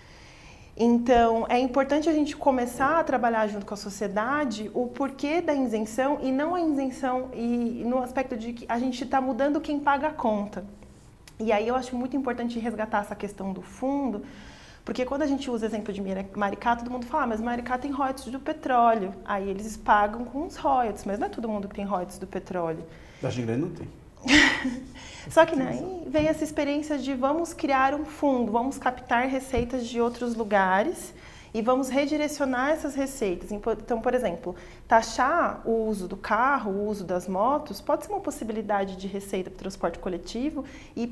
Então, é importante a gente começar a trabalhar junto com a sociedade o porquê da isenção e não a isenção e no aspecto de que a gente está mudando quem paga a conta. E aí eu acho muito importante resgatar essa questão do fundo, porque quando a gente usa o exemplo de Maricá, todo mundo fala, mas Maricá tem royalties do petróleo. Aí eles pagam com os royalties, mas não é todo mundo que tem royalties do petróleo. Vargem Grande não tem. Só que aí vem essa experiência de vamos criar um fundo, vamos captar receitas de outros lugares e vamos redirecionar essas receitas. Então, por exemplo, taxar o uso do carro, o uso das motos, pode ser uma possibilidade de receita para o transporte coletivo e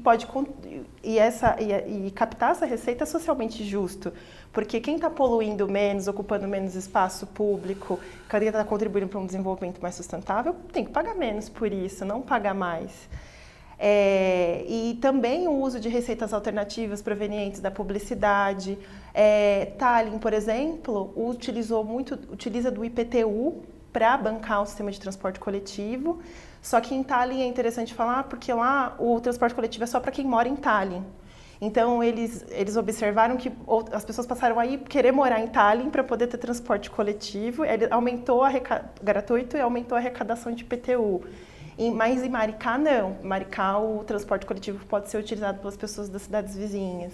captar essa receita é socialmente justo, porque quem está poluindo menos, ocupando menos espaço público, quem está contribuindo para um desenvolvimento mais sustentável, tem que pagar menos por isso, não pagar mais. E também o uso de receitas alternativas provenientes da publicidade. Tallinn, por exemplo, utiliza do IPTU para bancar o sistema de transporte coletivo, só que em Tallinn é interessante falar porque lá o transporte coletivo é só para quem mora em Tallinn. Então, eles observaram que as pessoas passaram a querer morar em Tallinn para poder ter transporte coletivo, ele aumentou gratuito e aumentou a arrecadação de IPTU. Mas em Maricá, não. Em Maricá, o transporte coletivo pode ser utilizado pelas pessoas das cidades vizinhas.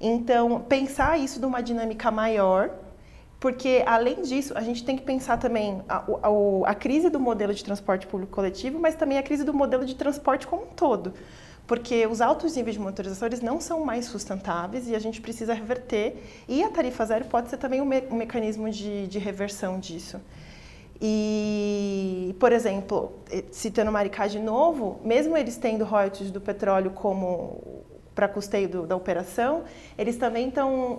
Então, pensar isso numa dinâmica maior, porque, além disso, a gente tem que pensar também a crise do modelo de transporte público coletivo, mas também a crise do modelo de transporte como um todo. Porque os altos níveis de motorização eles não são mais sustentáveis e a gente precisa reverter. E a tarifa zero pode ser também um mecanismo de reversão disso. E, por exemplo, citando Maricá de novo, mesmo eles tendo royalties do petróleo como para custeio da operação, eles também estão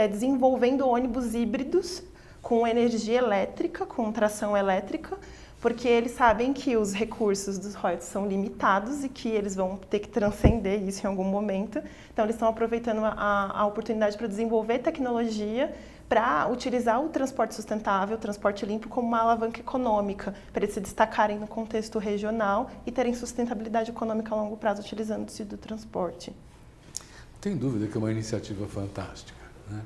desenvolvendo ônibus híbridos com energia elétrica, com tração elétrica, porque eles sabem que os recursos dos royalties são limitados e que eles vão ter que transcender isso em algum momento. Então, eles estão aproveitando a oportunidade para desenvolver tecnologia para utilizar o transporte sustentável, o transporte limpo, como uma alavanca econômica, para eles se destacarem no contexto regional e terem sustentabilidade econômica a longo prazo utilizando-se do transporte. Não tem dúvida que é uma iniciativa fantástica, né?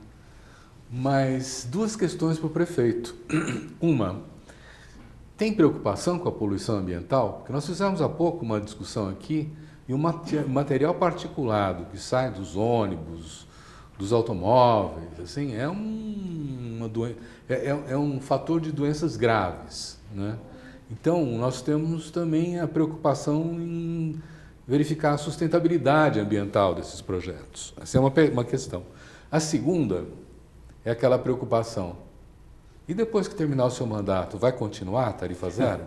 Mas duas questões para o prefeito. Uma, tem preocupação com a poluição ambiental? Porque nós fizemos há pouco uma discussão aqui e o material particulado que sai dos ônibus, dos automóveis, assim, é um fator de doenças graves, né? Então, nós temos também a preocupação em verificar a sustentabilidade ambiental desses projetos. Essa é uma questão. A segunda é aquela preocupação. E depois que terminar o seu mandato, vai continuar a tarifa zero?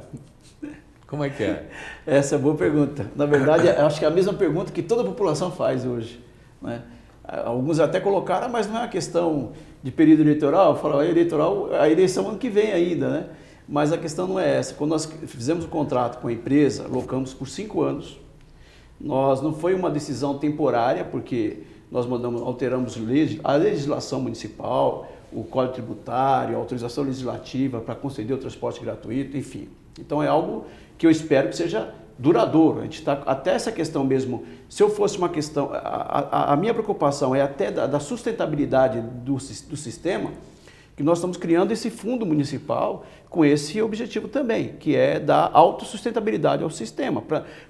Como é que é? Essa é uma boa pergunta. Na verdade, eu acho que é a mesma pergunta que toda a população faz hoje, né? Alguns até colocaram, mas não é uma questão de período eleitoral. Falaram, a eleição ano que vem ainda, né? Mas a questão não é essa. Quando nós fizemos o contrato com a empresa, locamos por 5 anos. Não foi uma decisão temporária, porque nós alteramos a legislação municipal, o Código Tributário, a autorização legislativa para conceder o transporte gratuito, enfim. Então é algo que eu espero que seja duradouro. A gente está até essa questão mesmo. Se eu fosse uma questão, a minha preocupação é até da sustentabilidade do sistema, que nós estamos criando esse fundo municipal com esse objetivo também, que é dar autossustentabilidade ao sistema,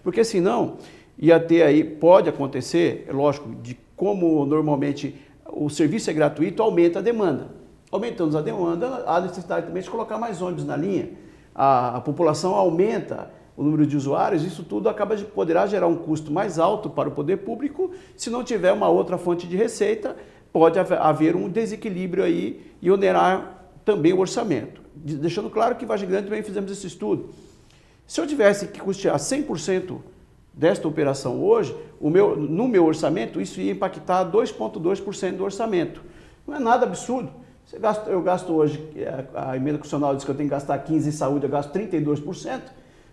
porque senão ia ter aí, pode acontecer, é lógico, de como normalmente o serviço é gratuito, aumenta a demanda. Aumentando a demanda, há necessidade também de colocar mais ônibus na linha, a população aumenta o número de usuários, isso tudo poderá gerar um custo mais alto para o poder público. Se não tiver uma outra fonte de receita, pode haver um desequilíbrio aí e onerar também o orçamento. Deixando claro que em Vargem Grande também fizemos esse estudo. Se eu tivesse que custear 100% desta operação hoje, no meu orçamento, isso ia impactar 2,2% do orçamento. Não é nada absurdo. Eu gasto hoje, a emenda constitucional diz que eu tenho que gastar 15% em saúde, eu gasto 32%.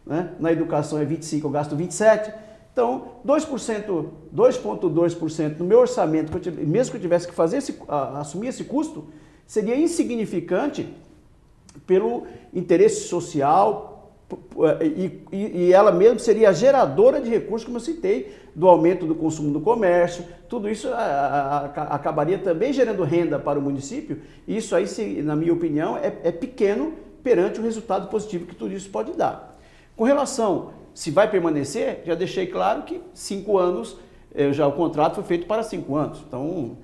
Né? Na educação é 25%, eu gasto 27%. Então, 2,2% no meu orçamento, mesmo que eu tivesse que assumir esse custo, seria insignificante pelo interesse social e ela mesmo seria geradora de recursos, como eu citei, do aumento do consumo do comércio. Tudo isso acabaria também gerando renda para o município, e isso aí, na minha opinião, é pequeno perante o resultado positivo que tudo isso pode dar. Com relação se vai permanecer, já deixei claro que 5 anos, o contrato foi feito para 5 anos. Então,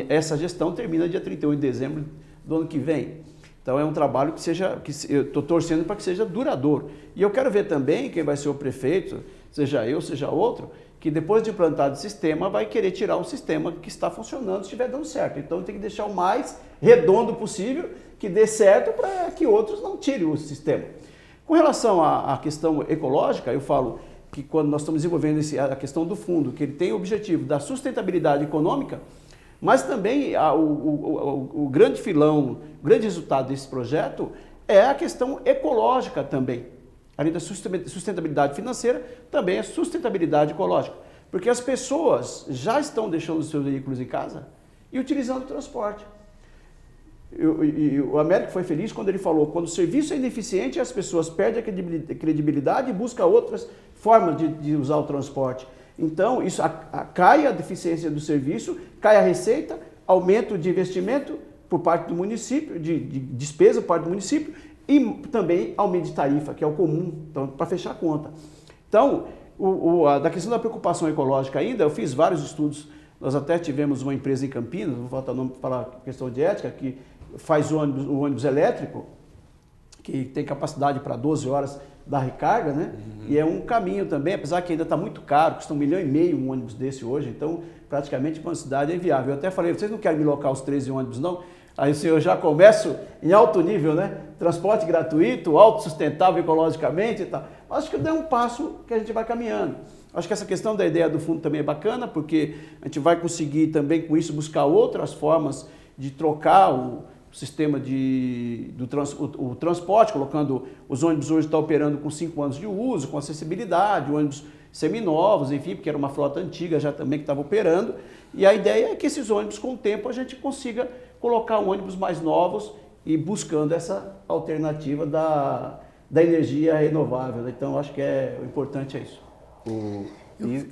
essa gestão termina dia 31 de dezembro do ano que vem. Então, é um trabalho que eu estou torcendo para que seja duradouro. E eu quero ver também quem vai ser o prefeito, seja eu, seja outro, que depois de implantado o sistema, vai querer tirar um sistema que está funcionando, se estiver dando certo. Então, tem que deixar o mais redondo possível, que dê certo, para que outros não tirem o sistema. Com relação à questão ecológica, eu falo que quando nós estamos desenvolvendo a questão do fundo, que ele tem o objetivo da sustentabilidade econômica, mas também o grande filão, o grande resultado desse projeto é a questão ecológica também. Além da sustentabilidade financeira, também a sustentabilidade ecológica. Porque as pessoas já estão deixando os seus veículos em casa e utilizando o transporte. O Américo foi feliz quando ele falou, quando o serviço é ineficiente, as pessoas perdem a credibilidade e buscam outras formas de usar o transporte. Então, isso cai a deficiência do serviço, cai a receita, aumento de investimento por parte do município, de despesa por parte do município, e também aumento de tarifa, que é o comum, então, para fechar a conta. Então, da questão da preocupação ecológica ainda, eu fiz vários estudos. Nós até tivemos uma empresa em Campinas, não vou faltar o nome para falar questão de ética, que faz o ônibus elétrico, que tem capacidade para 12 horas da recarga, né? Uhum. E é um caminho também, apesar que ainda está muito caro, custa R$1,5 milhão um ônibus desse hoje, então praticamente para uma cidade é inviável. Eu até falei, vocês não querem me locar os 13 ônibus não? Aí eu já começo em alto nível, né? Transporte gratuito, autossustentável ecologicamente e tal. Acho que deu um passo que a gente vai caminhando. Acho que essa questão da ideia do fundo também é bacana, porque a gente vai conseguir também com isso buscar outras formas de trocar o sistema o transporte, colocando os ônibus hoje estão operando com 5 anos de uso, com acessibilidade, ônibus seminovos, enfim, porque era uma frota antiga já também que estava operando. E a ideia é que esses ônibus, com o tempo, a gente consiga colocar ônibus mais novos e buscando essa alternativa da energia renovável. Então, acho que o importante é isso.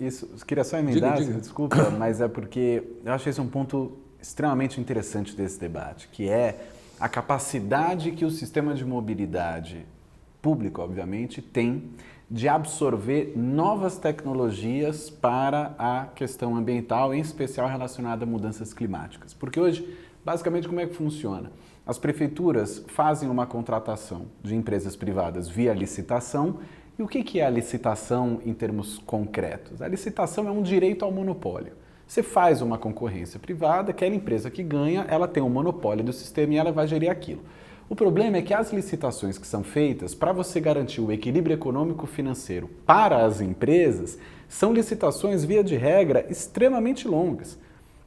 Isso, queria só emendar, diga. Desculpa, mas é porque eu acho esse um ponto extremamente interessante desse debate, que é a capacidade que o sistema de mobilidade público, obviamente, tem de absorver novas tecnologias para a questão ambiental, em especial relacionada a mudanças climáticas. Porque hoje, basicamente, como é que funciona? As prefeituras fazem uma contratação de empresas privadas via licitação. E o que é a licitação em termos concretos? A licitação é um direito ao monopólio. Você faz uma concorrência privada, aquela empresa que ganha, ela tem um monopólio do sistema e ela vai gerir aquilo. O problema é que as licitações que são feitas para você garantir o equilíbrio econômico-financeiro para as empresas são licitações, via de regra, extremamente longas.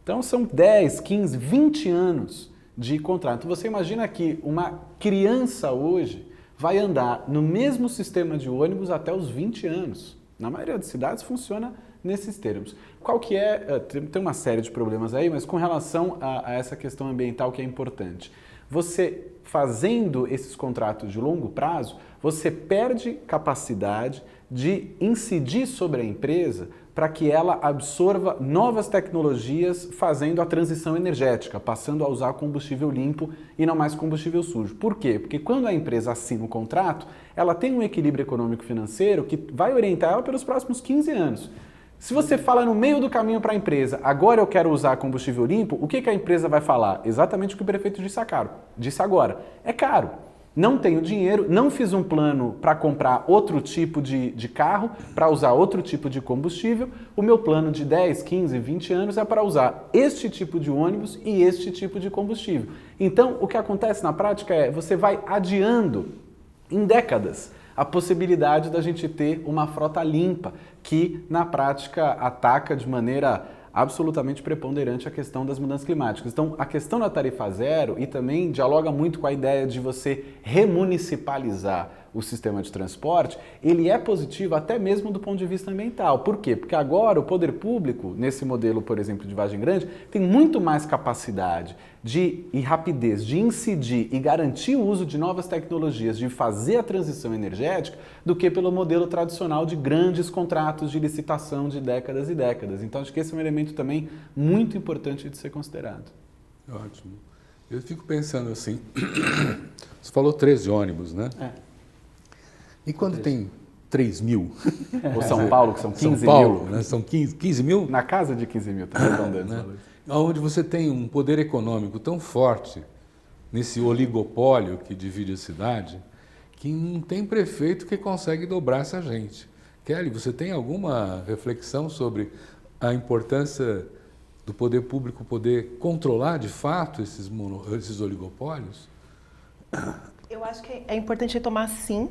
Então são 10, 15, 20 anos de contrato. Você imagina que uma criança hoje vai andar no mesmo sistema de ônibus até os 20 anos. Na maioria das cidades funciona nesses termos. Qual que é? Tem uma série de problemas aí, mas com relação a essa questão ambiental que é importante. Você fazendo esses contratos de longo prazo, você perde capacidade de incidir sobre a empresa para que ela absorva novas tecnologias fazendo a transição energética, passando a usar combustível limpo e não mais combustível sujo. Por quê? Porque quando a empresa assina o contrato, ela tem um equilíbrio econômico-financeiro que vai orientar ela pelos próximos 15 anos. Se você fala no meio do caminho para a empresa, agora eu quero usar combustível limpo, o que a empresa vai falar? Exatamente o que o prefeito disse agora. É caro. Não tenho dinheiro, não fiz um plano para comprar outro tipo de carro, para usar outro tipo de combustível. O meu plano de 10, 15, 20 anos é para usar este tipo de ônibus e este tipo de combustível. Então, o que acontece na prática é você vai adiando em décadas a possibilidade da gente ter uma frota limpa que, na prática, ataca de maneira absolutamente preponderante a questão das mudanças climáticas. Então, a questão da tarifa zero e também dialoga muito com a ideia de você remunicipalizar o sistema de transporte, ele é positivo até mesmo do ponto de vista ambiental. Por quê? Porque agora o poder público, nesse modelo, por exemplo, de Vargem Grande, tem muito mais capacidade e rapidez de incidir e garantir o uso de novas tecnologias, de fazer a transição energética, do que pelo modelo tradicional de grandes contratos de licitação de décadas e décadas. Então, acho que esse é um elemento também muito importante de ser considerado. Ótimo. Eu fico pensando assim, você falou 13 ônibus, né? E quando tem 3 mil? Ou São Paulo, que são 15 São Paulo, mil. Né? São 15 mil? Na casa de 15 mil, está arredondando. Né? Onde você tem um poder econômico tão forte, nesse oligopólio que divide a cidade, que não tem prefeito que consegue dobrar essa gente. Kelly, você tem alguma reflexão sobre a importância do poder público poder controlar de fato esses oligopólios? Eu acho que é importante retomar sim,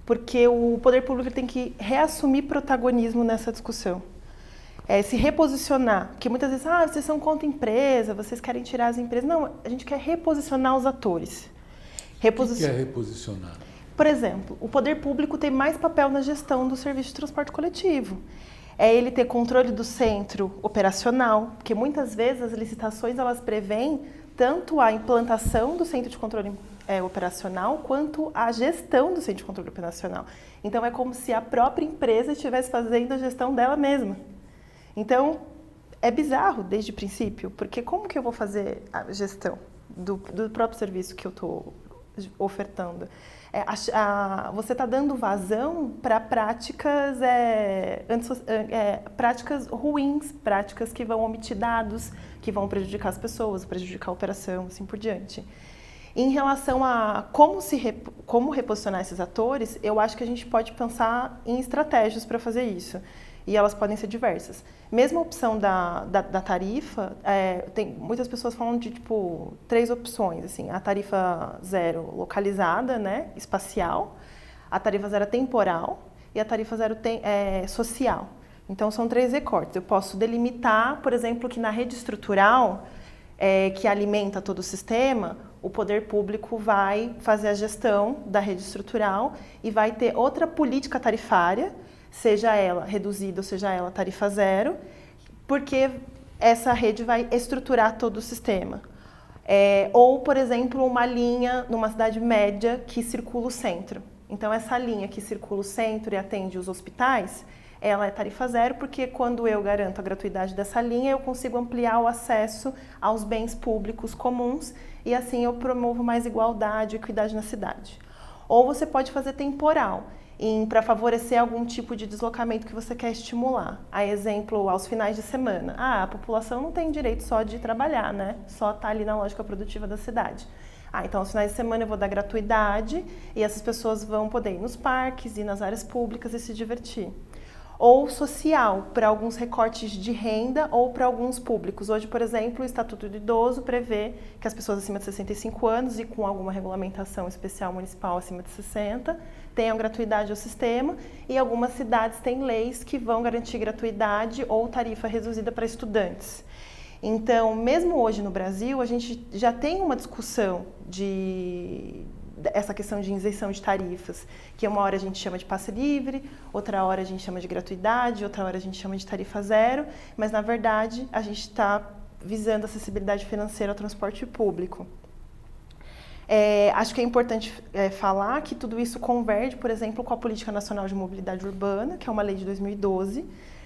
porque o poder público tem que reassumir protagonismo nessa discussão. Se reposicionar, porque muitas vezes, vocês são contra a empresa, vocês querem tirar as empresas. Não, a gente quer reposicionar os atores. O que é reposicionar? Por exemplo, o poder público tem mais papel na gestão do serviço de transporte coletivo. É ele ter controle do centro operacional, porque muitas vezes as licitações elas prevêem tanto a implantação do centro de controle operacional quanto a gestão do centro de controle operacional. Então é como se a própria empresa estivesse fazendo a gestão dela mesma. Então é bizarro desde o princípio, porque como que eu vou fazer a gestão do próprio serviço que eu estou ofertando? Você está dando vazão para práticas, práticas ruins, práticas que vão omitir dados, que vão prejudicar as pessoas, prejudicar a operação, assim por diante. Em relação a como reposicionar esses atores, eu acho que a gente pode pensar em estratégias para fazer isso. E elas podem ser diversas. Mesmo a opção da tarifa, muitas pessoas falam de 3 opções. Assim, a tarifa zero localizada, né, espacial, a tarifa zero temporal e a tarifa zero social. Então, são 3 recortes. Eu posso delimitar, por exemplo, que na rede estrutural, que alimenta todo o sistema, o poder público vai fazer a gestão da rede estrutural e vai ter outra política tarifária, seja ela reduzida ou seja ela tarifa zero, porque essa rede vai estruturar todo o sistema. Ou, por exemplo, uma linha numa cidade média que circula o centro. Então, essa linha que circula o centro e atende os hospitais, ela é tarifa zero, porque quando eu garanto a gratuidade dessa linha, eu consigo ampliar o acesso aos bens públicos comuns e assim eu promovo mais igualdade e equidade na cidade. Ou você pode fazer temporal, para favorecer algum tipo de deslocamento que você quer estimular. A exemplo, aos finais de semana. A população não tem direito só de trabalhar, né? Só está ali na lógica produtiva da cidade. Então, aos finais de semana eu vou dar gratuidade e essas pessoas vão poder ir nos parques, ir nas áreas públicas e se divertir. Ou social, para alguns recortes de renda ou para alguns públicos. Hoje, por exemplo, o Estatuto do Idoso prevê que as pessoas acima de 65 anos e com alguma regulamentação especial municipal acima de 60 tenham gratuidade ao sistema, e algumas cidades têm leis que vão garantir gratuidade ou tarifa reduzida para estudantes. Então, mesmo hoje no Brasil, a gente já tem uma discussão essa questão de isenção de tarifas, que uma hora a gente chama de passe livre, outra hora a gente chama de gratuidade, outra hora a gente chama de tarifa zero, mas na verdade a gente está visando acessibilidade financeira ao transporte público. Acho que é importante falar que tudo isso converge, por exemplo, com a Política Nacional de Mobilidade Urbana, que é uma lei de 2012,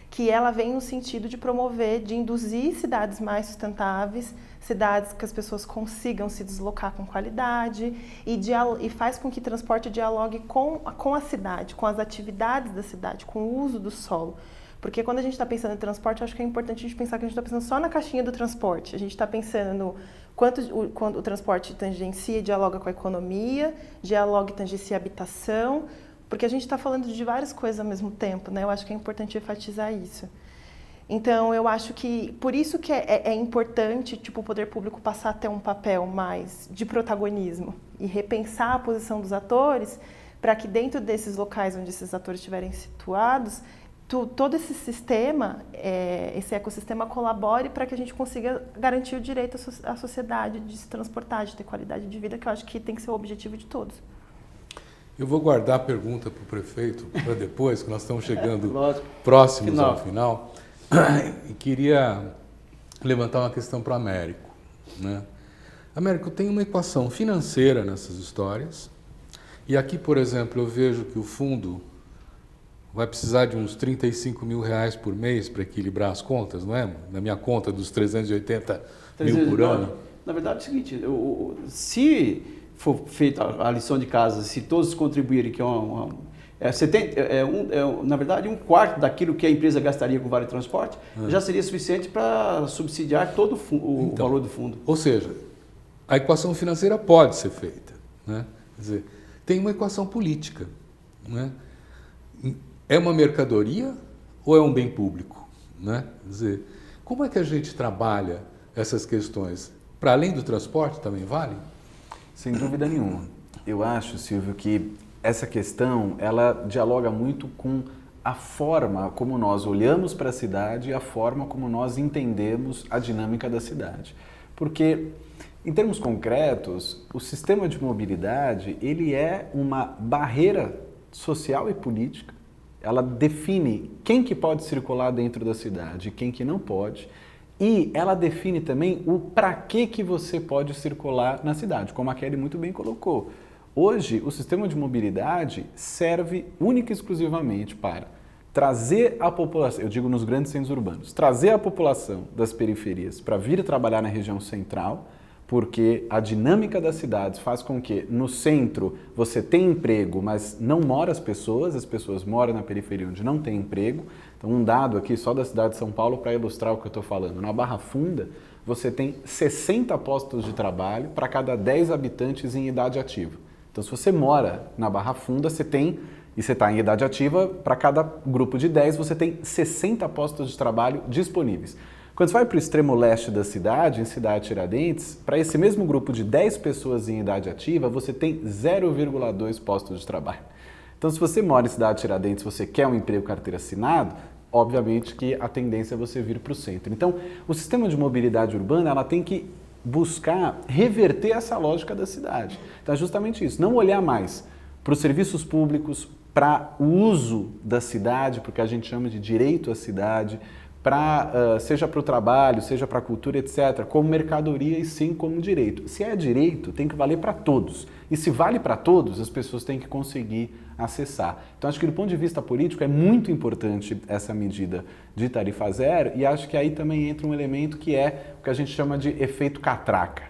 que ela vem no sentido de promover, de induzir cidades mais sustentáveis, cidades que as pessoas consigam se deslocar com qualidade e faz com que o transporte dialogue com a cidade, com as atividades da cidade, com o uso do solo. Porque quando a gente está pensando em transporte, acho que é importante a gente pensar que a gente está pensando só na caixinha do transporte. A gente está pensando no quanto o transporte tangencia e dialoga com a economia, dialoga e tangencia a habitação, porque a gente está falando de várias coisas ao mesmo tempo, né? Eu acho que é importante enfatizar isso. Então, eu acho que, por isso que é importante, o poder público passar a ter um papel mais de protagonismo e repensar a posição dos atores, para que dentro desses locais onde esses atores estiverem situados, todo esse sistema, esse ecossistema colabore para que a gente consiga garantir o direito à sociedade de se transportar, de ter qualidade de vida, que eu acho que tem que ser o objetivo de todos. Eu vou guardar a pergunta para o prefeito para depois, que nós estamos chegando próximos ao final. E queria levantar uma questão para o Américo, né? Américo, tem uma equação financeira nessas histórias. E aqui, por exemplo, eu vejo que o fundo vai precisar de uns R$35 mil por mês para equilibrar as contas, não é? Na minha conta dos 380 mil por ano. Na verdade é o seguinte, se for feita a lição de casa, se todos contribuírem, que na verdade, 1/4 daquilo que a empresa gastaria com o Vale Transporte, já seria suficiente para subsidiar todo o valor do fundo. Ou seja, a equação financeira pode ser feita, né? Quer dizer, tem uma equação política, né? É uma mercadoria ou é um bem público, né? Quer dizer, como é que a gente trabalha essas questões? Para além do transporte também vale? Sem dúvida nenhuma. Eu acho, Silvio, que essa questão, ela dialoga muito com a forma como nós olhamos para a cidade e a forma como nós entendemos a dinâmica da cidade. Porque, em termos concretos, o sistema de mobilidade, ele é uma barreira social e política. Ela define quem que pode circular dentro da cidade e quem que não pode. E ela define também o para que você pode circular na cidade, como a Kelly muito bem colocou. Hoje, o sistema de mobilidade serve única e exclusivamente para trazer a população, eu digo nos grandes centros urbanos, trazer a população das periferias para vir trabalhar na região central, porque a dinâmica das cidades faz com que no centro você tenha emprego, mas não moram as pessoas moram na periferia onde não tem emprego. Então, um dado aqui só da cidade de São Paulo para ilustrar o que eu estou falando. Na Barra Funda, você tem 60 postos de trabalho para cada 10 habitantes em idade ativa. Então, se você mora na Barra Funda, você tem, e você está em idade ativa, para cada grupo de 10, você tem 60 postos de trabalho disponíveis. Quando você vai para o extremo leste da cidade, em Cidade Tiradentes, para esse mesmo grupo de 10 pessoas em idade ativa, você tem 0,2 postos de trabalho. Então, se você mora em Cidade Tiradentes, você quer um emprego carteira assinado, obviamente que a tendência é você vir para o centro. Então, o sistema de mobilidade urbana, ela tem que buscar reverter essa lógica da cidade. Então é justamente isso, não olhar mais para os serviços públicos, para o uso da cidade, porque a gente chama de direito à cidade, seja para o trabalho, seja para a cultura, etc., como mercadoria e sim como direito. Se é direito, tem que valer para todos. E se vale para todos, as pessoas têm que conseguir acessar. Então, acho que do ponto de vista político é muito importante essa medida de tarifa zero e acho que aí também entra um elemento que é o que a gente chama de efeito catraca.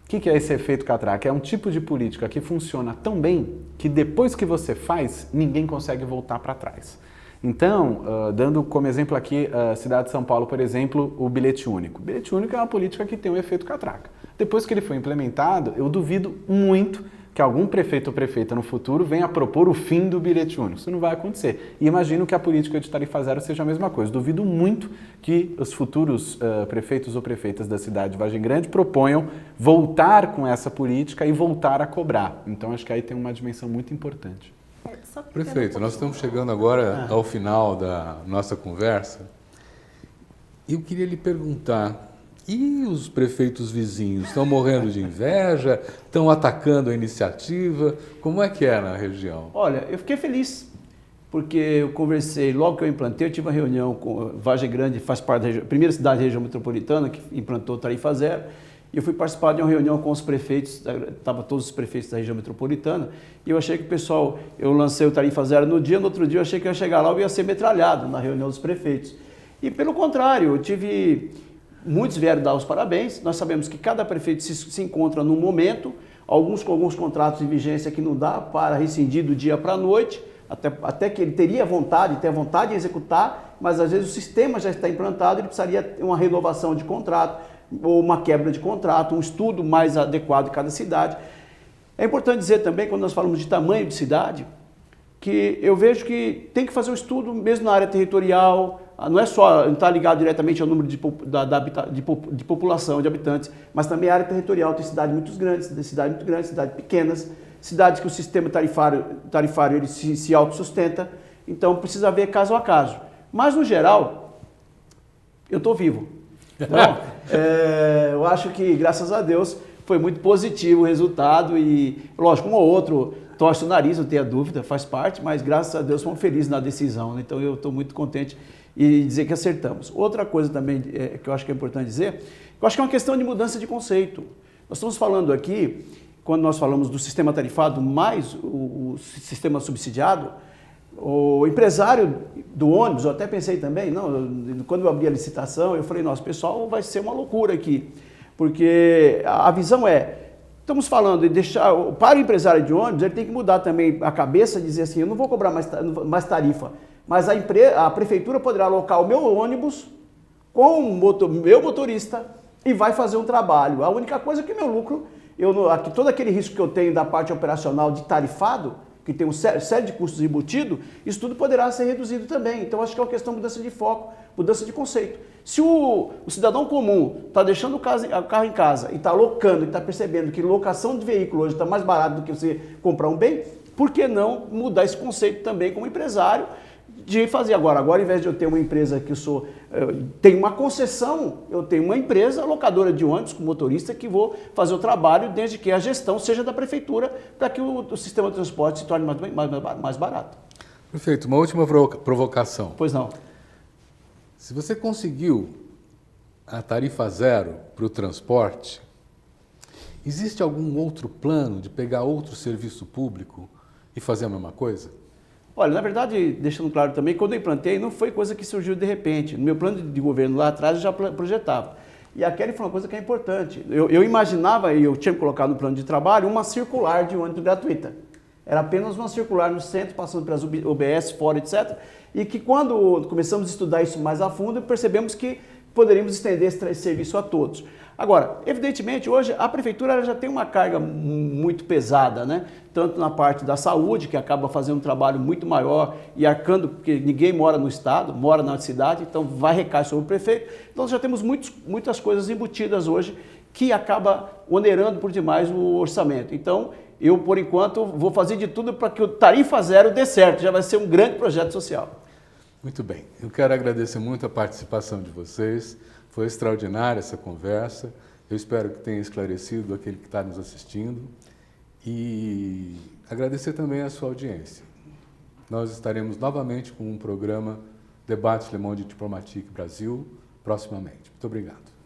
O que é esse efeito catraca? É um tipo de política que funciona tão bem que depois que você faz, ninguém consegue voltar para trás. Então, dando como exemplo aqui a cidade de São Paulo, por exemplo, o bilhete único. O bilhete único é uma política que tem um efeito catraca. Depois que ele foi implementado, eu duvido muito que algum prefeito ou prefeita no futuro venha propor o fim do bilhete único. Isso não vai acontecer. E imagino que a política de tarifa zero seja a mesma coisa. Duvido muito que os futuros prefeitos ou prefeitas da cidade de Vargem Grande proponham voltar com essa política e voltar a cobrar. Então, acho que aí tem uma dimensão muito importante. Prefeito, nós estamos chegando agora ao final da nossa conversa. Eu queria lhe perguntar, e os prefeitos vizinhos estão morrendo de inveja, estão atacando a iniciativa? Como é que é na região? Olha, eu fiquei feliz, porque eu conversei, logo que eu implantei, eu tive uma reunião com Vargem Grande, faz parte da primeira cidade da região metropolitana que implantou tarifa zero, e eu fui participar de uma reunião com os prefeitos, estavam todos os prefeitos da região metropolitana, e eu achei que o pessoal, eu lancei o tarifa zero no dia, no outro dia eu achei que eu ia chegar lá e ia ser metralhado na reunião dos prefeitos. E pelo contrário, eu tive... Muitos vieram dar os parabéns, nós sabemos que cada prefeito se encontra num momento, alguns com alguns contratos de vigência que não dá para rescindir do dia para a noite, até que ele teria vontade, tem a vontade de executar, mas às vezes o sistema já está implantado, ele precisaria ter uma renovação de contrato, ou uma quebra de contrato, um estudo mais adequado em cada cidade. É importante dizer também, quando nós falamos de tamanho de cidade, que eu vejo que tem que fazer um estudo mesmo na área territorial, não é só, não está ligado diretamente ao número de população, de habitantes, mas também a área territorial. Tem cidades muito grandes, cidades pequenas, cidades que o sistema tarifário ele se autossustenta, então precisa ver caso a caso. Mas, no geral, eu estou vivo. Então, eu acho que, graças a Deus, foi muito positivo o resultado e, lógico, um ou outro torce o nariz, não tenha dúvida, faz parte, mas, graças a Deus, fomos felizes na decisão, né? Então, eu estou muito contente e dizer que acertamos. Outra coisa também que eu acho que é importante dizer, eu acho que é uma questão de mudança de conceito. Nós estamos falando aqui, quando nós falamos do sistema tarifado mais o sistema subsidiado, o empresário do ônibus, eu até pensei também, quando eu abri a licitação, eu falei, nossa, pessoal, vai ser uma loucura aqui, porque a visão estamos falando de deixar, para o empresário de ônibus, ele tem que mudar também a cabeça, dizer assim, eu não vou cobrar mais tarifa, mas a prefeitura poderá alocar o meu ônibus com o meu motorista e vai fazer um trabalho. A única coisa é que meu lucro, todo aquele risco que eu tenho da parte operacional de tarifado, que tem uma série de custos embutidos, isso tudo poderá ser reduzido também. Então, acho que é uma questão de mudança de foco, mudança de conceito. Se o cidadão comum está deixando o carro em casa e está alocando, e está percebendo que locação de veículo hoje está mais barato do que você comprar um bem, por que não mudar esse conceito também como empresário, de fazer agora, ao invés de eu ter uma empresa que tenho uma concessão, eu tenho uma empresa locadora de ônibus com motorista que vou fazer o trabalho desde que a gestão seja da prefeitura para que o sistema de transporte se torne mais barato. Prefeito, uma última provocação. Pois não. Se você conseguiu a tarifa zero para o transporte, existe algum outro plano de pegar outro serviço público e fazer a mesma coisa? Olha, na verdade, deixando claro também, quando eu implantei, não foi coisa que surgiu de repente. No meu plano de governo lá atrás, eu já projetava. E a Kelly foi uma coisa que é importante. Eu imaginava, e eu tinha colocado no plano de trabalho, uma circular de ônibus gratuita. Era apenas uma circular no centro, passando pelas UBS, fora, etc. E que quando começamos a estudar isso mais a fundo, percebemos que poderíamos estender esse serviço a todos. Agora, evidentemente, hoje a prefeitura já tem uma carga muito pesada, né? Tanto na parte da saúde, que acaba fazendo um trabalho muito maior e arcando, porque ninguém mora no estado, mora na cidade, então vai recair sobre o prefeito. Então, já temos muitas coisas embutidas hoje que acaba onerando por demais o orçamento. Então, eu, por enquanto, vou fazer de tudo para que o Tarifa Zero dê certo, já vai ser um grande projeto social. Muito bem, eu quero agradecer muito a participação de vocês, foi extraordinária essa conversa Eu espero que tenha esclarecido aquele que está nos assistindo e agradecer também a sua audiência. Nós estaremos novamente com um programa Debate Le Monde Diplomatique Brasil proximamente. Muito obrigado.